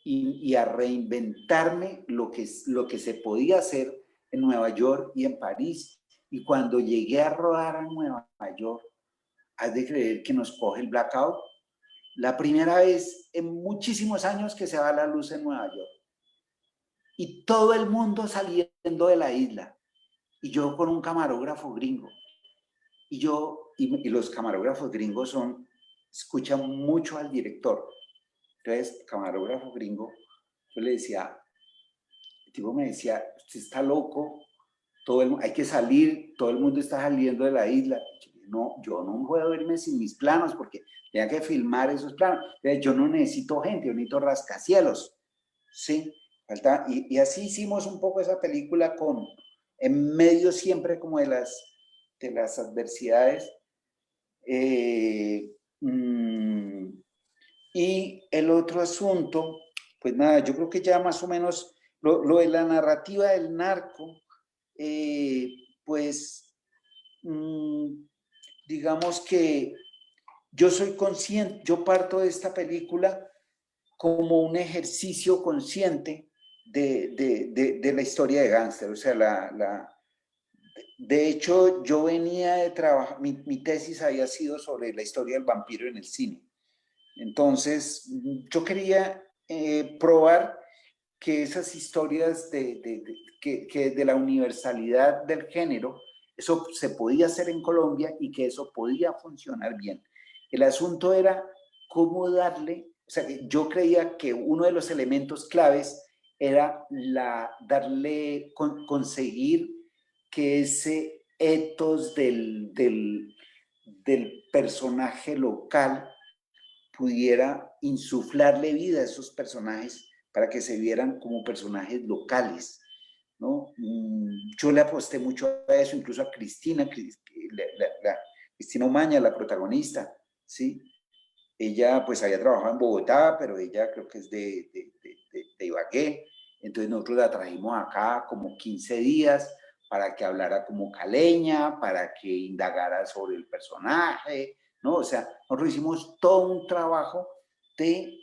y a reinventarme lo que se podía hacer en Nueva York y en París. Y cuando llegué a rodar a Nueva York, has de creer que nos coge el blackout. La primera vez en muchísimos años que se va la luz en Nueva York. Y todo el mundo saliendo de la isla. Y yo con un camarógrafo gringo. Y los camarógrafos gringos escuchan mucho al director. Entonces, camarógrafo gringo, yo le decía, el tipo me decía, usted está loco, hay que salir, todo el mundo está saliendo de la isla. No, yo no puedo irme sin mis planos porque tenía que filmar esos planos. Yo no necesito gente, yo necesito rascacielos. Sí, y así hicimos un poco esa película en medio siempre como de las adversidades. Y el otro asunto, pues nada, yo creo que ya más o menos lo de la narrativa del narco, pues digamos que yo soy consciente, yo parto de esta película como un ejercicio consciente de la historia de Gánster. O sea, de hecho, yo venía de trabajar, mi tesis había sido sobre la historia del vampiro en el cine. Entonces, yo quería probar que esas historias que de la universalidad del género, eso se podía hacer en Colombia y que eso podía funcionar bien. El asunto era cómo darle, o sea, yo creía que uno de los elementos claves era conseguir que ese ethos del personaje local pudiera insuflarle vida a esos personajes para que se vieran como personajes locales, ¿no? Yo le aposté mucho a eso, incluso a Cristina, Cristina Omaña, la protagonista, ¿sí? Ella pues había trabajado en Bogotá, pero ella creo que es de Ibagué, entonces nosotros la trajimos acá como 15 días para que hablara como caleña, para que indagara sobre el personaje, ¿no? O sea, nosotros hicimos todo un trabajo de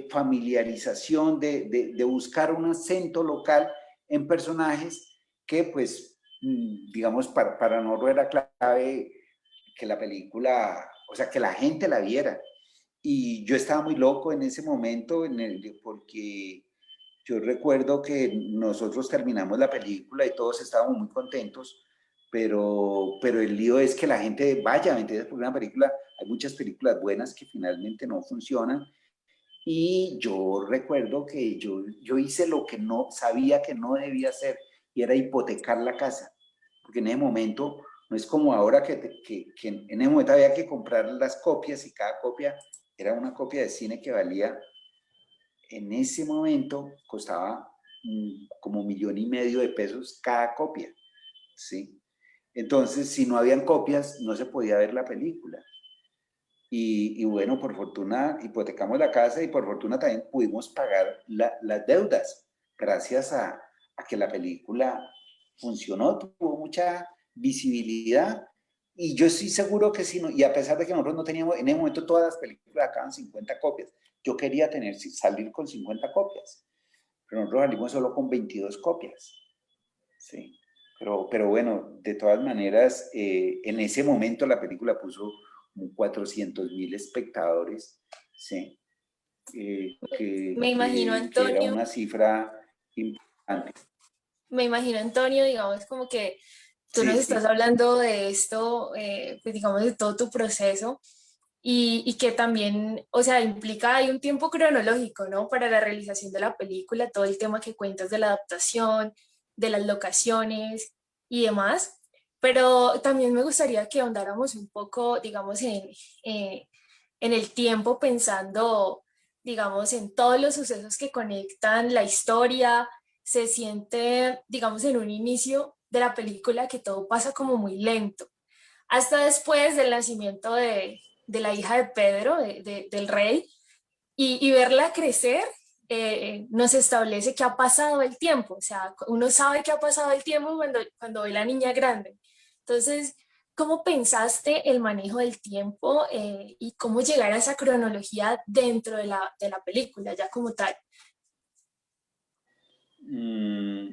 familiarización, de buscar un acento local en personajes que pues, digamos, para nosotros era clave que la película, o sea, que la gente la viera. Y yo estaba muy loco en ese momento, porque yo recuerdo que nosotros terminamos la película y todos estábamos muy contentos, pero el lío es que la gente vaya, ¿me entiendes? Porque una película, hay muchas películas buenas que finalmente no funcionan. Y yo recuerdo que yo hice lo que no sabía que no debía hacer, y era hipotecar la casa, porque en ese momento no es como ahora que en ese momento había que comprar las copias y cada copia era una copia de cine que valía, en ese momento costaba como 1,5 millones de pesos cada copia, ¿sí? Entonces, si no habían copias, no se podía ver la película. Y bueno, por fortuna hipotecamos la casa y por fortuna también pudimos pagar las deudas, gracias a que la película funcionó, tuvo mucha visibilidad. Y yo estoy seguro que si no, y a pesar de que nosotros no teníamos, en ese momento todas las películas acaban 50 copias, yo quería salir con 50 copias, pero nosotros salimos solo con 22 copias, ¿sí? Pero bueno, de todas maneras, en ese momento la película puso como 400,000 espectadores, ¿sí? Me imagino, Que era Antonio, una cifra importante. me imagino, Antonio, digamos, como que tú nos Sí, estás sí. hablando de esto, pues digamos, de todo tu proceso y que también, o sea, implica, hay un tiempo cronológico, ¿no? Para la realización de la película, todo el tema que cuentas de la adaptación, de las locaciones y demás, pero también me gustaría que ahondáramos un poco, digamos, eh, en el tiempo pensando, digamos, en todos los sucesos que conectan la historia. Se siente, digamos, en un inicio de la película que todo pasa como muy lento, hasta después del nacimiento de la hija de Pedro, del rey, y verla crecer. Nos establece que ha pasado el tiempo, o sea, uno sabe que ha pasado el tiempo cuando ve la niña grande. Entonces, ¿cómo pensaste el manejo del tiempo y cómo llegar a esa cronología dentro de la película, ya como tal? Mm,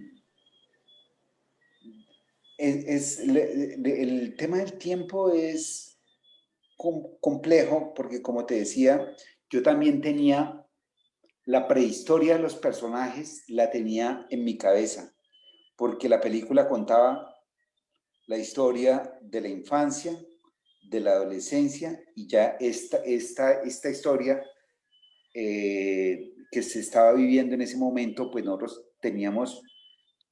el tema del tiempo es complejo porque, como te decía, yo también tenía la prehistoria de los personajes, la tenía en mi cabeza, porque la película contaba la historia de la infancia, de la adolescencia, y ya esta historia que se estaba viviendo en ese momento, pues nosotros teníamos,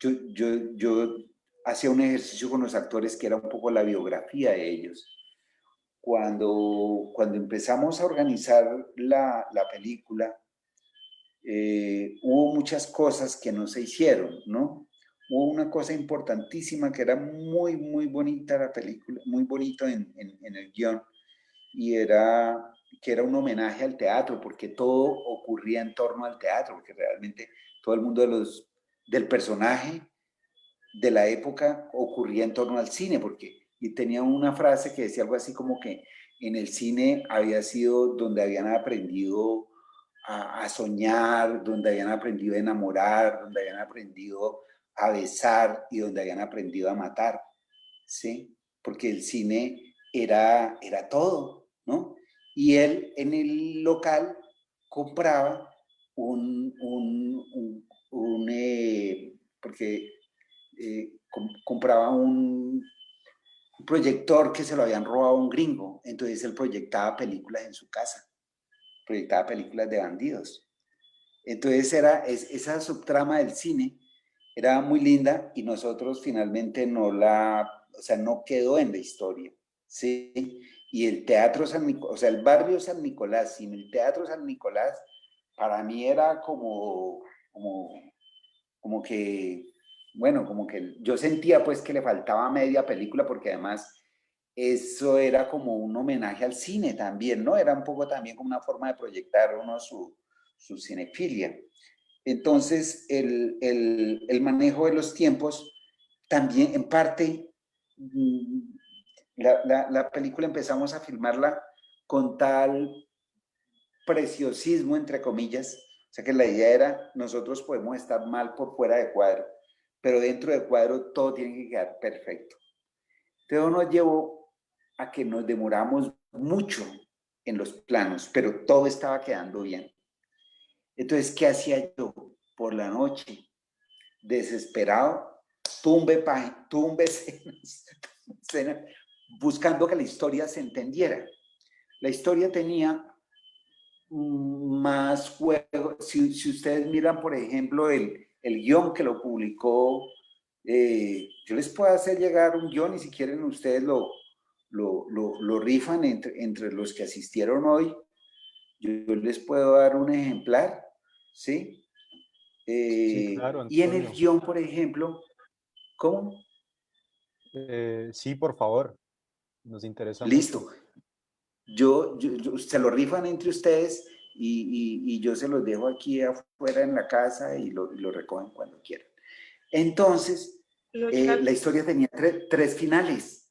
yo hacía un ejercicio con los actores que era un poco la biografía de ellos. Cuando empezamos a organizar la película, hubo muchas cosas que no se hicieron, ¿no? Hubo una cosa importantísima que era muy, muy bonita la película, muy bonito en el guión, y era que era un homenaje al teatro, porque todo ocurría en torno al teatro, porque realmente todo el mundo del personaje de la época ocurría en torno al cine, porque y tenía una frase que decía algo así como que en el cine había sido donde habían aprendido a soñar, donde habían aprendido a enamorar, donde habían aprendido a besar y donde habían aprendido a matar, ¿sí? Porque el cine era todo, ¿no? Y él en el local compraba porque compraba un proyector que se lo habían robado a un gringo, entonces él proyectaba películas en su casa, proyectaba películas de bandidos. Entonces esa subtrama del cine era muy linda y nosotros finalmente o sea, no quedó en la historia, ¿sí? Y el teatro San Nicolás, o sea, el barrio San Nicolás, sin el teatro San Nicolás, para mí era como que, bueno, como que yo sentía pues que le faltaba media película porque además eso era como un homenaje al cine también, ¿no? Era un poco también como una forma de proyectar uno su cinefilia. Entonces, el manejo de los tiempos también, en parte, la película empezamos a filmarla con tal preciosismo, entre comillas, o sea que la idea era, nosotros podemos estar mal por fuera de cuadro, pero dentro de cuadro todo tiene que quedar perfecto. Entonces nos llevó a que nos demoramos mucho en los planos, pero todo estaba quedando bien. Entonces, ¿qué hacía yo? Por la noche, desesperado, tumbe escenas, buscando que la historia se entendiera. La historia tenía más juego. Si ustedes miran, por ejemplo, el guión que lo publicó, yo les puedo hacer llegar un guión y si quieren ustedes lo rifan entre los que asistieron hoy. Yo les puedo dar un ejemplar, ¿sí? Sí, claro, Y en el Antonio. guión, por ejemplo, ¿cómo? Sí, por favor, nos interesa mucho. Listo. Se lo rifan entre ustedes y yo se los dejo aquí afuera en la casa y lo recogen cuando quieran. Entonces, la historia tenía tres finales,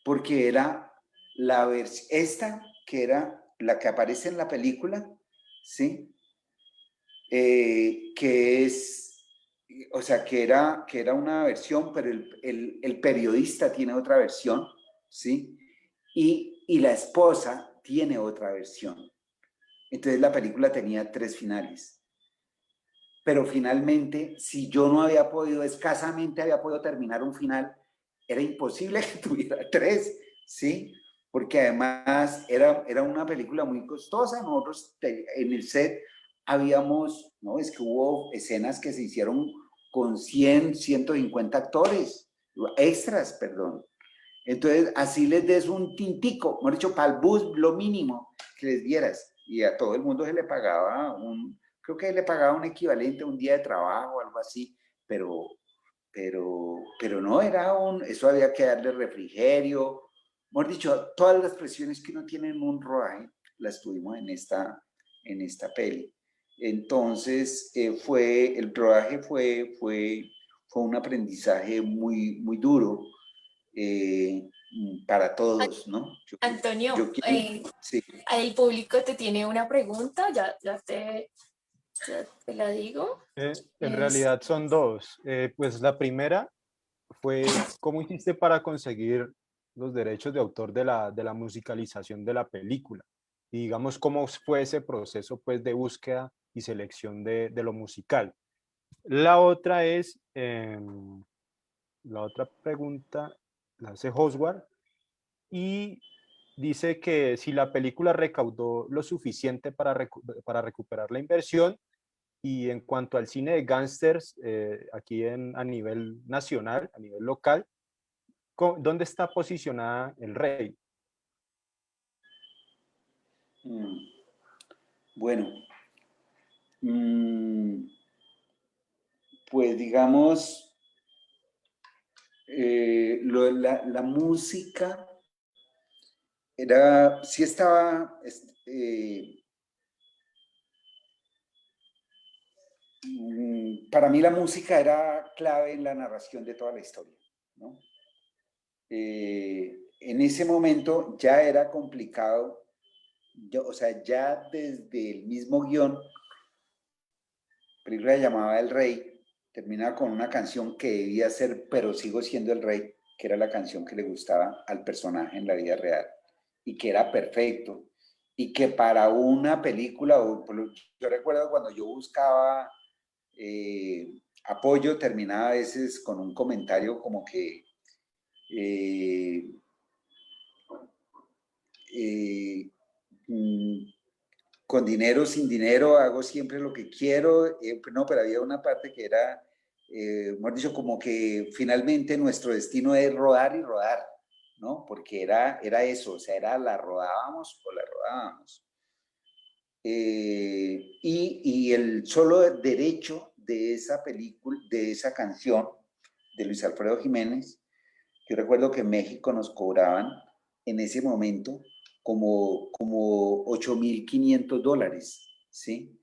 porque era esta, que era la que aparece en la película, ¿sí? Que es, o sea, que era una versión, pero el periodista tiene otra versión, ¿sí? Y la esposa tiene otra versión. Entonces la película tenía tres finales. Pero finalmente, si yo no había podido, escasamente había podido terminar un final, era imposible que tuviera tres, ¿sí? Porque además era una película muy costosa. Nosotros en el set habíamos, ¿no? Es que hubo escenas que se hicieron con 100, 150 actores, extras, perdón. Entonces, así les des un tintico, mejor dicho, para el bus, lo mínimo que les dieras. Y a todo el mundo se le pagaba creo que le pagaba un equivalente a un día de trabajo o algo así, pero no eso había que darle refrigerio. Mejor dicho, todas las presiones que uno tiene en un rodaje las tuvimos en esta peli. Entonces, el rodaje fue un aprendizaje muy, muy duro para todos, ¿no? Antonio, Sí, el público te tiene una pregunta, ya te la digo. En realidad son dos. Pues la primera fue, ¿cómo hiciste para conseguir los derechos de autor de la musicalización de la película? Y digamos, ¿cómo fue ese proceso pues, de búsqueda y selección de lo musical? La otra es, la otra pregunta la hace Hoswar y dice que si la película recaudó lo suficiente para recuperar la inversión Y en cuanto al cine de gángsters, aquí a nivel nacional, a nivel local, ¿dónde está posicionada El Rey? Bueno, pues digamos, la música era, sí estaba, para mí la música era clave en la narración de toda la historia, ¿no? En ese momento ya era complicado, o sea, ya desde el mismo guión, la película llamaba El Rey, terminaba con una canción que debía ser Pero sigo siendo el rey, que era la canción que le gustaba al personaje en la vida real y que era perfecto y que para una película, yo recuerdo cuando yo buscaba apoyo, terminaba a veces con un comentario como que eh, eh, con dinero, sin dinero, hago siempre lo que quiero. No, pero había una parte que era, hemos dicho, como que finalmente nuestro destino es rodar y rodar, ¿no? Porque era eso, o sea, era la rodábamos o la rodábamos. Y el solo derecho de esa película, de esa canción de Luis Alfredo Jiménez, yo recuerdo que en México nos cobraban en ese momento como $8,500, ¿sí?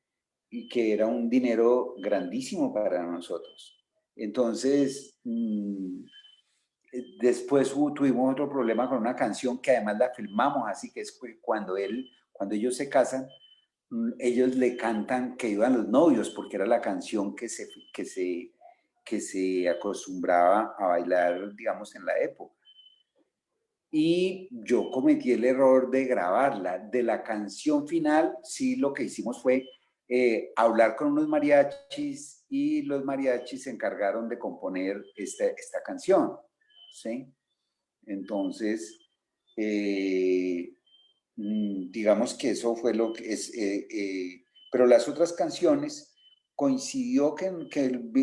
Y que era un dinero grandísimo para nosotros. Entonces, después tuvimos otro problema con una canción que además la filmamos, así que es cuando ellos se casan, ellos le cantan Que iban los novios, porque era la canción que se acostumbraba a bailar, digamos, en la época. Y yo cometí el error de grabarla. De la canción final, sí, lo que hicimos fue hablar con unos mariachis y los mariachis se encargaron de componer esta canción, ¿sí? Entonces, digamos que eso fue lo que es, pero las otras canciones coincidió que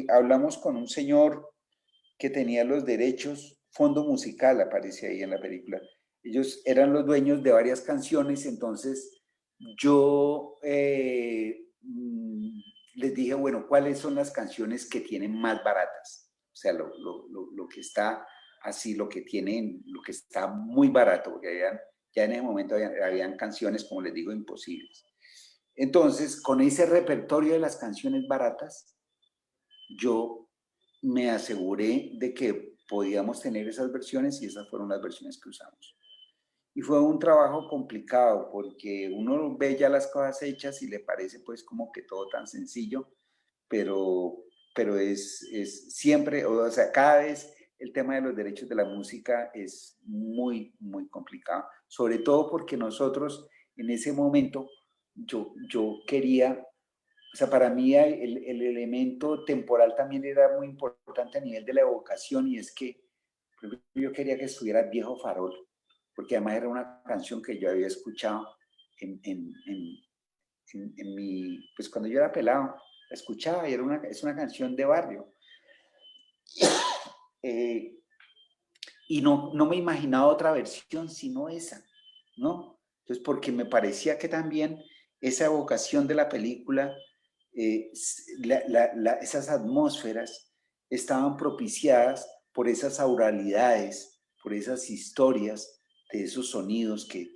hablamos con un señor que tenía los derechos, Fondo Musical aparece ahí en la película. Ellos eran los dueños de varias canciones, entonces yo les dije, bueno, ¿cuáles son las canciones que tienen más baratas? O sea, lo que está así, lo que está muy barato, porque ya en ese momento habían canciones, como les digo, imposibles. Entonces, con ese repertorio de las canciones baratas, yo me aseguré de que podíamos tener esas versiones y esas fueron las versiones que usamos. Y fue un trabajo complicado porque uno ve ya las cosas hechas y le parece pues como que todo tan sencillo, pero es siempre, o sea, cada vez el tema de los derechos de la música es muy, muy complicado, sobre todo porque nosotros en ese momento yo quería, o sea, para mí el elemento temporal también era muy importante a nivel de la evocación y es que yo quería que estuviera Viejo Farol, porque además era una canción que yo había escuchado en mi, pues cuando yo era pelado, la escuchaba y es una canción de barrio. Y no me imaginaba otra versión sino esa, ¿no? Entonces, porque me parecía que también esa evocación de la película, esas atmósferas estaban propiciadas por esas auralidades, por esas historias de esos sonidos que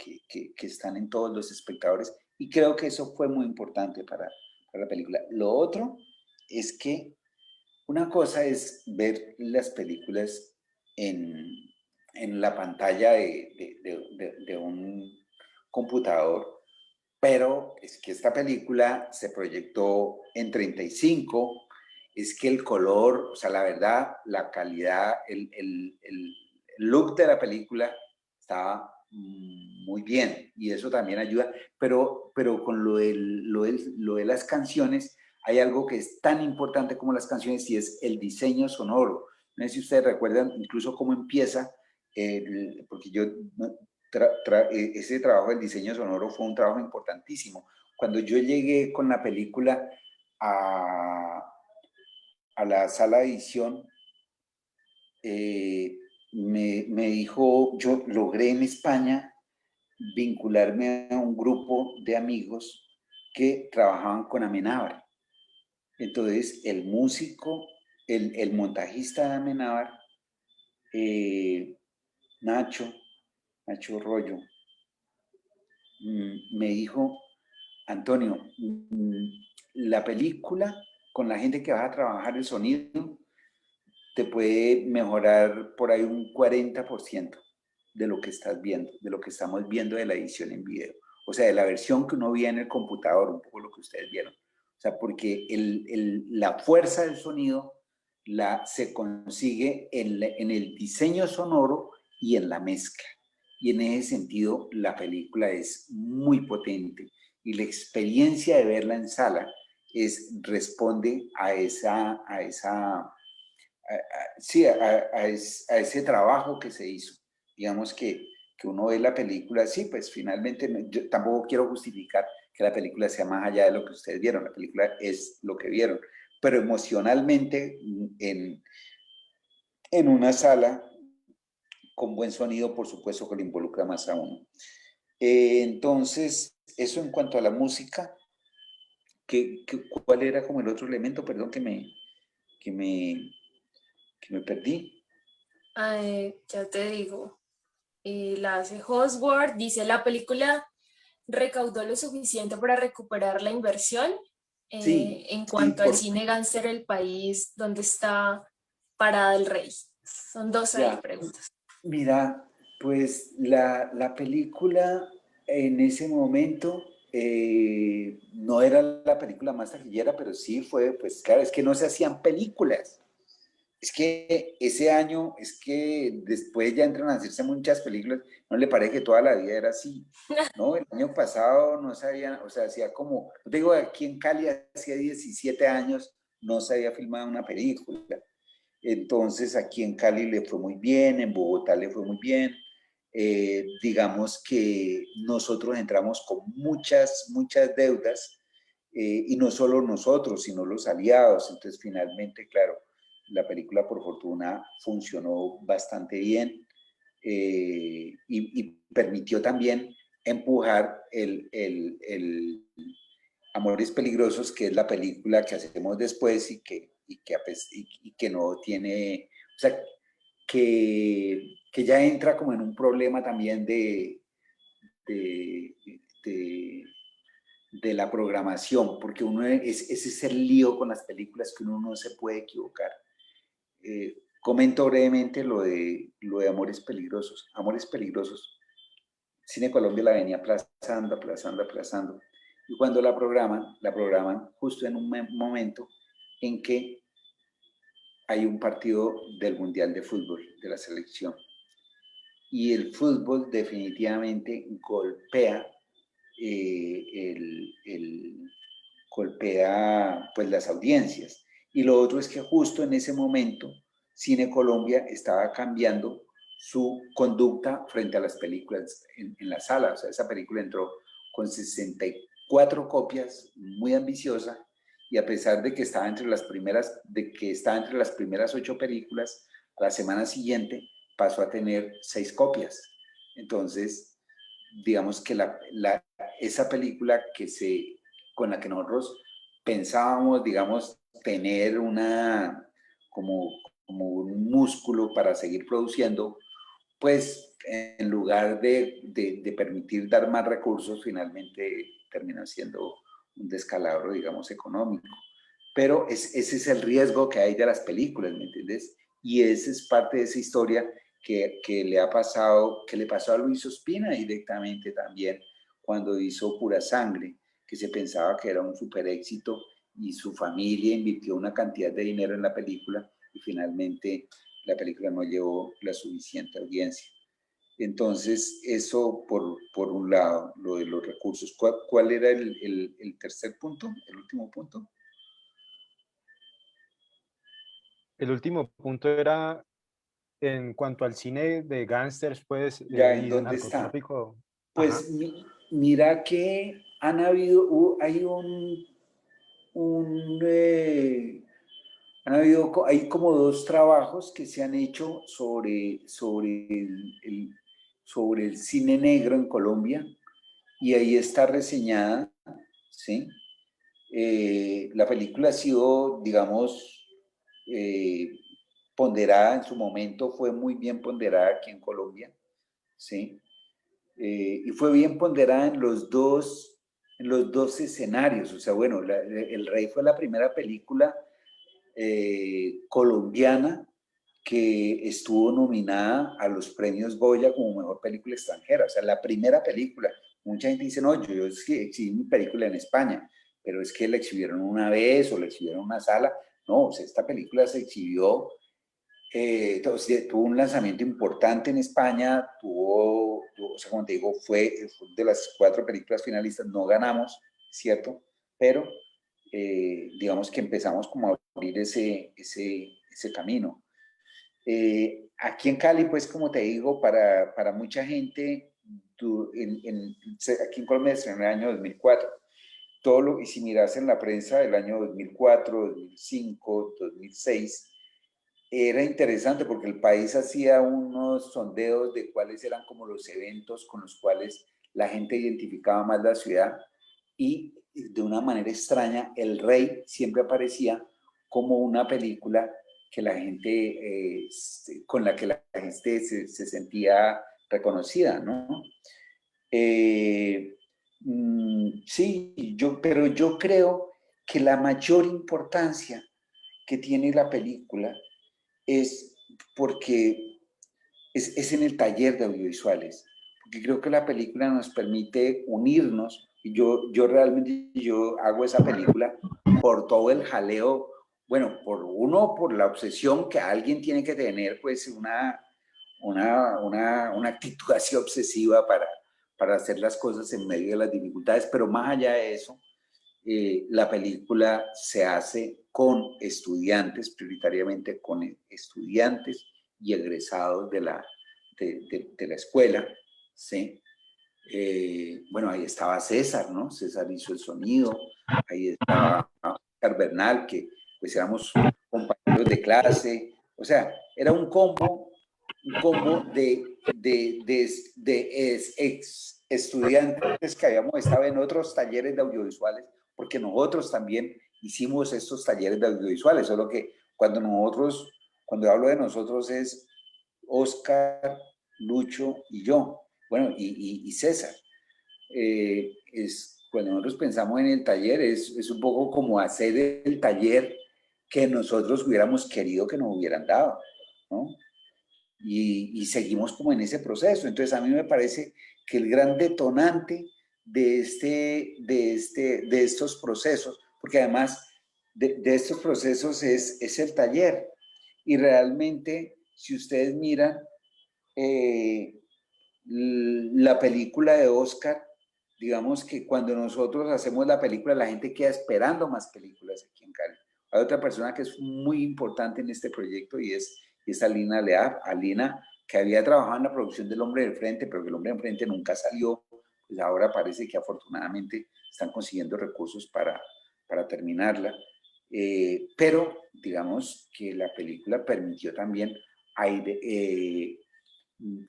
están en todos los espectadores. Y creo que eso fue muy importante para la película. Lo otro es que una cosa es ver las películas en la pantalla de un computador, pero es que esta película se proyectó en 35, es que el color, o sea, la verdad, la calidad, el look de la película estaba muy bien y eso también ayuda, pero con lo de las canciones hay algo que es tan importante como las canciones y es el diseño sonoro. No sé si ustedes recuerdan incluso cómo empieza, porque yo ese trabajo del diseño sonoro fue un trabajo importantísimo. Cuando yo llegué con la película a, a la sala de edición, me dijo, yo logré en España vincularme a un grupo de amigos que trabajaban con Amenábar. Entonces, el músico, el montajista de Amenábar, Nacho Rollo, me dijo, Antonio, la película, con la gente que vas a trabajar el sonido, te puede mejorar por ahí un 40% de lo que estás viendo, de lo que estamos viendo de la edición en video. O sea, de la versión que uno veía en el computador, un poco lo que ustedes vieron. O sea, porque la fuerza del sonido se consigue en el diseño sonoro y en la mezcla. Y en ese sentido, la película es muy potente. Y la experiencia de verla en sala responde a ese trabajo que se hizo. Digamos que uno ve la película, sí, pues finalmente, yo tampoco quiero justificar que la película sea más allá de lo que ustedes vieron, la película es lo que vieron, pero emocionalmente en una sala con buen sonido, por supuesto que lo involucra más a uno. Entonces, eso en cuanto a la música. ¿Cuál era como el otro elemento? Perdón que me perdí. Ya te digo. La hace Hosworth, dice, la película recaudó lo suficiente para recuperar la inversión Sí, en sí, cuanto al cine gánster del país donde está Parada del Rey. Son dos ahí ya. preguntas. Mira, pues la película en ese momento no era la película más taquillera, pero sí fue, pues claro, es que no se hacían películas. Es que ese año, es que después ya entran a hacerse muchas películas, ¿no le parece que toda la vida era así? No, el año pasado no sabían, o sea, hacía como, te digo, aquí en Cali hacía 17 años no se había filmado una película. Entonces aquí en Cali le fue muy bien, en Bogotá le fue muy bien. Digamos que nosotros entramos con muchas deudas y no solo nosotros, sino los aliados. Entonces finalmente, claro, la película por fortuna funcionó bastante bien y permitió también empujar el Amores Peligrosos, que es la película que hacemos después y que no tiene, o sea, que ya entra como en un problema también de, de, de la programación, porque ese es el lío con las películas, que uno no se puede equivocar. Comento brevemente lo de Amores Peligrosos. Amores Peligrosos, Cine Colombia la venía aplazando. Y cuando la programan justo en un momento en que hay un partido del Mundial de Fútbol de la selección. Y el fútbol definitivamente golpea, golpea pues, las audiencias. Y lo otro es que justo en ese momento Cine Colombia estaba cambiando su conducta frente a las películas en la sala. O sea, esa película entró con 64 copias, muy ambiciosa, y a pesar de que estaba entre las primeras, 8 películas, a la semana siguiente pasó a tener 6 copias. Entonces, digamos que esa película con la que nosotros pensábamos, digamos, tener como un músculo para seguir produciendo, pues en lugar de permitir dar más recursos, finalmente termina siendo un descalabro, digamos, económico. Pero ese es el riesgo que hay de las películas, ¿me entiendes? Y esa es parte de esa historia que le pasó a Luis Ospina directamente también cuando hizo Pura Sangre, que se pensaba que era un super éxito y su familia invirtió una cantidad de dinero en la película y finalmente la película no llevó la suficiente audiencia. Entonces, eso por un lado, lo de los recursos. ¿Cuál era el tercer punto, el último punto? El último punto era en cuanto al cine de gángsters, pues, Ya, ¿en y de dónde está? narcotráfico. Ajá. Pues mira que hay hay como dos trabajos que se han hecho sobre el cine negro en Colombia, y ahí está reseñada, ¿sí? La película ha sido, digamos, ponderada en su momento, fue muy bien ponderada aquí en Colombia, ¿sí? Y fue bien ponderada en los dos escenarios. O sea, bueno, El Rey fue la primera película colombiana que estuvo nominada a los premios Goya como mejor película extranjera. O sea, la primera película. Mucha gente dice, no, yo exhibí mi película en España, pero es que la exhibieron una vez o la exhibieron en una sala. No, o sea, esta película se exhibió, entonces, tuvo un lanzamiento importante en España, o sea, como te digo, fue de las 4 películas finalistas, no ganamos, ¿cierto? Pero digamos que empezamos como a abrir ese camino. Aquí en Cali, pues como te digo, para mucha gente, aquí en Colombia se estrenó en el año 2004. Y si miras en la prensa del año 2004, 2005, 2006, era interesante porque el país hacía unos sondeos de cuáles eran como los eventos con los cuales la gente identificaba más la ciudad, y de una manera extraña El Rey siempre aparecía como una película que la gente, con la que la gente se sentía reconocida, ¿no? Sí, pero yo creo que la mayor importancia que tiene la película es porque es en el taller de audiovisuales, porque creo que la película nos permite unirnos, y yo realmente hago esa película por todo el jaleo, bueno, por la obsesión que alguien tiene que tener, pues una actitud así obsesiva para hacer las cosas en medio de las dificultades, pero más allá de eso, la película se hace con estudiantes, prioritariamente con estudiantes y egresados de la escuela, ¿sí? Bueno, ahí estaba César, ¿no? César hizo el sonido, ahí estaba Oscar Bernal, que pues éramos compañeros de clase, o sea, era un combo de ex estudiantes que habíamos estado en otros talleres de audiovisuales, porque nosotros también hicimos estos talleres de audiovisuales, solo que cuando hablo de nosotros es Oscar, Lucho y yo, bueno, y César. Cuando nosotros pensamos en el taller, es un poco como hacer el taller que nosotros hubiéramos querido que nos hubieran dado, ¿no? Y seguimos como en ese proceso. Entonces a mí me parece que el gran detonante de estos procesos, porque además de estos procesos es el taller, y realmente si ustedes miran la película de Oscar, digamos que cuando nosotros hacemos la película, la gente queda esperando más películas aquí en Cali. Hay otra persona que es muy importante en este proyecto, y es Alina Lear. Alina, que había trabajado en la producción del Hombre del Frente, pero que el Hombre del Frente nunca salió, pues ahora parece que afortunadamente están consiguiendo recursos para terminarla. Pero digamos que la película permitió también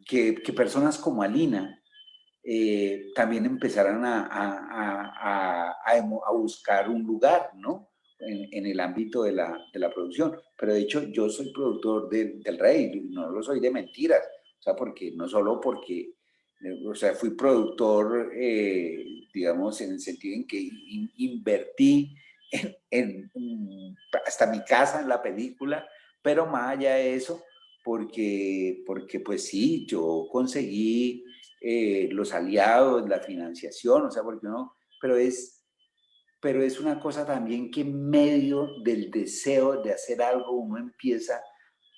que personas como Alina también empezaran a buscar un lugar, ¿no? En el ámbito de la producción. Pero de hecho yo soy productor del Rey, no lo soy de mentiras, o sea, no solo porque, o sea, fui productor, digamos, en el sentido en que invertí hasta mi casa en la película, pero más allá de eso, porque pues sí, yo conseguí los aliados, la financiación, o sea, porque no, pero es una cosa también que en medio del deseo de hacer algo uno empieza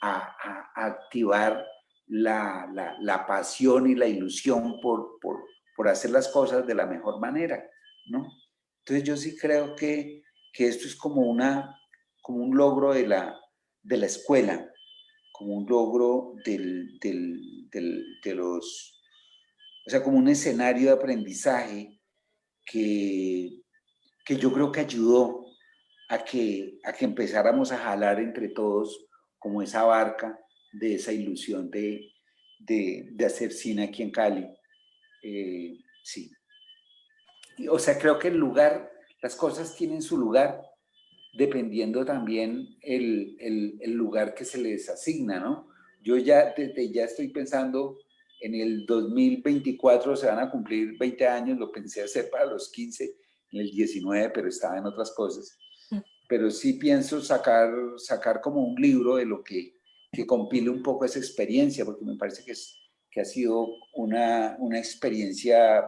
a activar la pasión y la ilusión por hacer las cosas de la mejor manera, ¿no? Entonces yo sí creo que esto es como un logro de la escuela, como un logro o sea, como un escenario de aprendizaje que yo creo que ayudó a que empezáramos a jalar entre todos como esa barca de esa ilusión de hacer cine aquí en Cali. Sí. O sea, creo que el lugar, las cosas tienen su lugar dependiendo también el lugar que se les asigna, ¿no? Yo ya, desde ya estoy pensando en el 2024, se van a cumplir 20 años, lo pensé hacer para los 15, en el 19, pero estaba en otras cosas. Pero sí pienso sacar como un libro de lo que compile un poco esa experiencia, porque me parece que ha sido una experiencia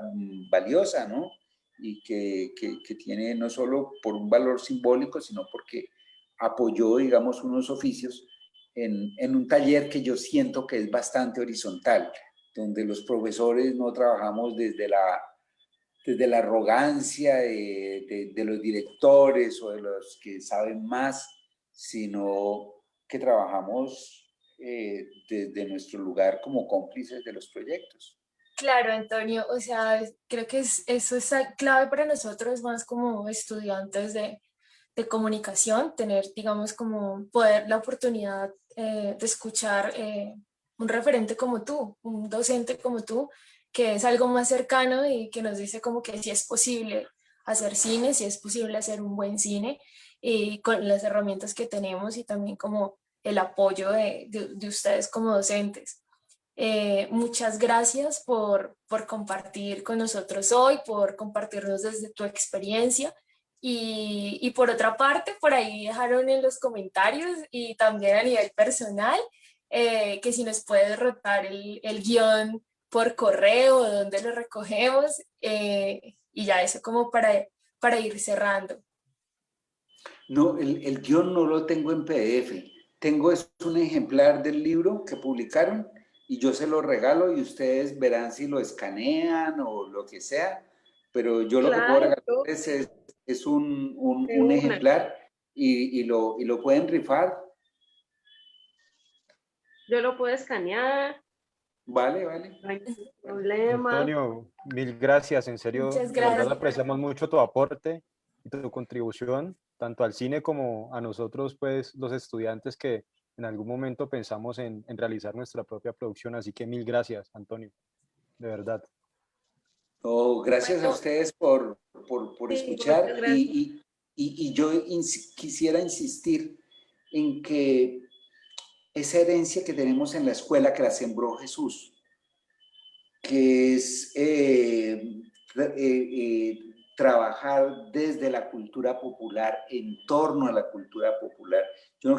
valiosa, ¿no? Y que tiene no solo por un valor simbólico, sino porque apoyó, digamos, unos oficios en un taller que yo siento que es bastante horizontal, donde los profesores no trabajamos desde la arrogancia de los directores o de los que saben más, sino que trabajamos desde nuestro lugar como cómplices de los proyectos. Claro, Antonio, o sea, creo que eso es clave para nosotros, más como estudiantes de comunicación, tener, digamos, como poder la oportunidad de escuchar un referente como tú, un docente como tú, que es algo más cercano y que nos dice como que sí es posible hacer cine, sí es posible hacer un buen cine y con las herramientas que tenemos y también como el apoyo de ustedes como docentes. Muchas gracias por compartir con nosotros hoy, por compartirnos desde tu experiencia. Y por otra parte, por ahí dejaron en los comentarios y también a nivel personal, que si nos puedes rotar el guión por correo, donde lo recogemos, y ya eso como para ir cerrando. No, el guión no lo tengo en PDF. Tengo es un ejemplar del libro que publicaron y yo se lo regalo y ustedes verán si lo escanean o lo que sea, pero yo lo que puedo Claro, regalarles es de un una. ejemplar y lo pueden rifar. Yo lo puedo escanear, Vale, vale. no hay ningún problema. Antonio, mil gracias, en serio, Muchas de verdad gracias. apreciamos mucho tu aporte y tu contribución, tanto al cine como a nosotros, pues, los estudiantes que en algún momento pensamos en realizar nuestra propia producción, así que mil gracias, Antonio, de verdad. Oh, gracias a Bueno, ustedes por Sí, muchas escuchar gracias. y yo quisiera insistir en que esa herencia que tenemos en la escuela que la sembró Jesús, que es trabajar desde la cultura popular, en torno a la cultura popular. Yo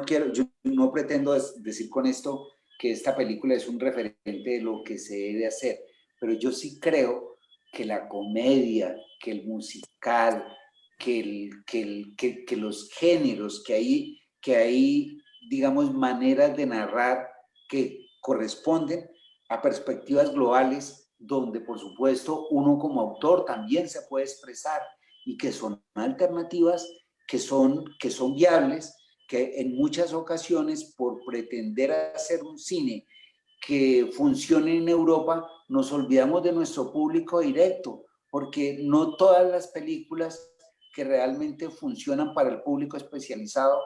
no pretendo decir con esto que esta película es un referente de lo que se debe hacer, pero yo sí creo que la comedia, que el musical, que los géneros, que hay, digamos, maneras de narrar que corresponden a perspectivas globales donde, por supuesto, uno como autor también se puede expresar y que son alternativas que son viables, que en muchas ocasiones, por pretender hacer un cine que funcione en Europa, nos olvidamos de nuestro público directo, porque no todas las películas que realmente funcionan para el público especializado,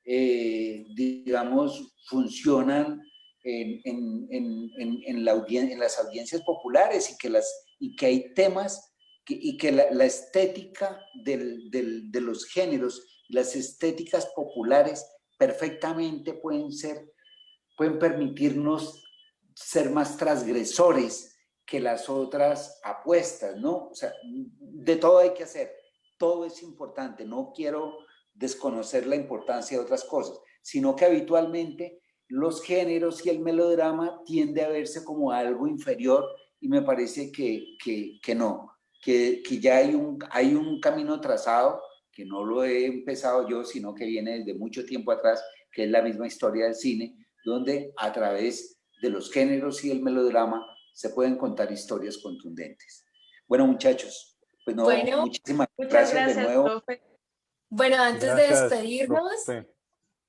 digamos, funcionan en las audiencias populares y que hay temas y que la estética de los géneros, las estéticas populares perfectamente pueden permitirnos ser más transgresores que las otras apuestas, ¿no? O sea, de todo hay que hacer, todo es importante, no quiero desconocer la importancia de otras cosas, sino que habitualmente los géneros y el melodrama tiende a verse como algo inferior y me parece que no, que ya hay un camino trazado, que no lo he empezado yo, sino que viene desde mucho tiempo atrás, que es la misma historia del cine, donde a través de los géneros y el melodrama se pueden contar historias contundentes. Bueno, muchachos, pues no, bueno, muchísimas Muchas gracias de gracias, nuevo. profe. bueno, antes de Gracias, despedirnos, profe.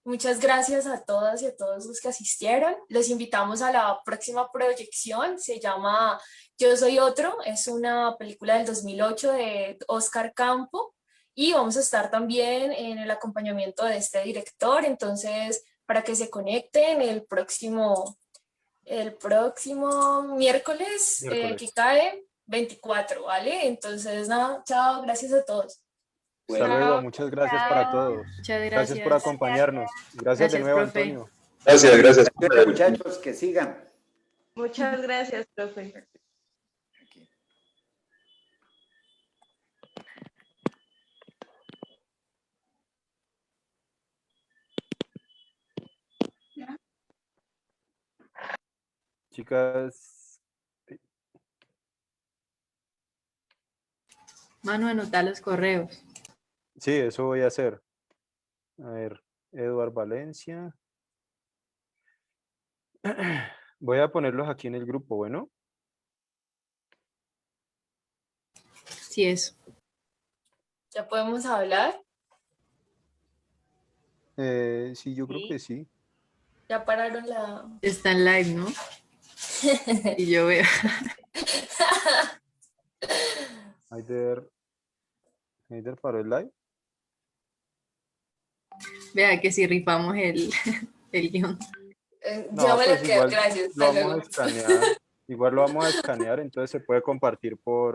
muchas gracias a todas y a todos los que asistieron. Los invitamos a la próxima proyección. Se llama Yo Soy Otro. Es una película del 2008 de Oscar Campo. y vamos a estar también en el acompañamiento de este director, entonces para que se conecten el próximo miércoles, Miércoles. que cae 24, ¿vale? Entonces, nada, chao, gracias a todos. Hasta Bueno, luego, Chao, muchas gracias para chao. todos. Muchas Gracias por gracias. acompañarnos. Gracias de Gracias, nuevo, profe. Antonio. Gracias, gracias. muchachos, que sigan. Muchas gracias, profe. Chicas, Manu, anota los correos. sí, eso voy a hacer. A ver, Eduard Valencia. Voy a ponerlos aquí en el grupo, bueno. Sí, eso. ¿Ya podemos hablar? Sí, yo creo Sí. que sí. ¿Ya pararon la...? Está en live, ¿no? Y yo veo. Heider paró el live. Vea que si rifamos el guión. No, Yo me pues lo quedo, igual gracias, lo hasta vamos a luego. escanear. Igual lo vamos a escanear, entonces se puede compartir por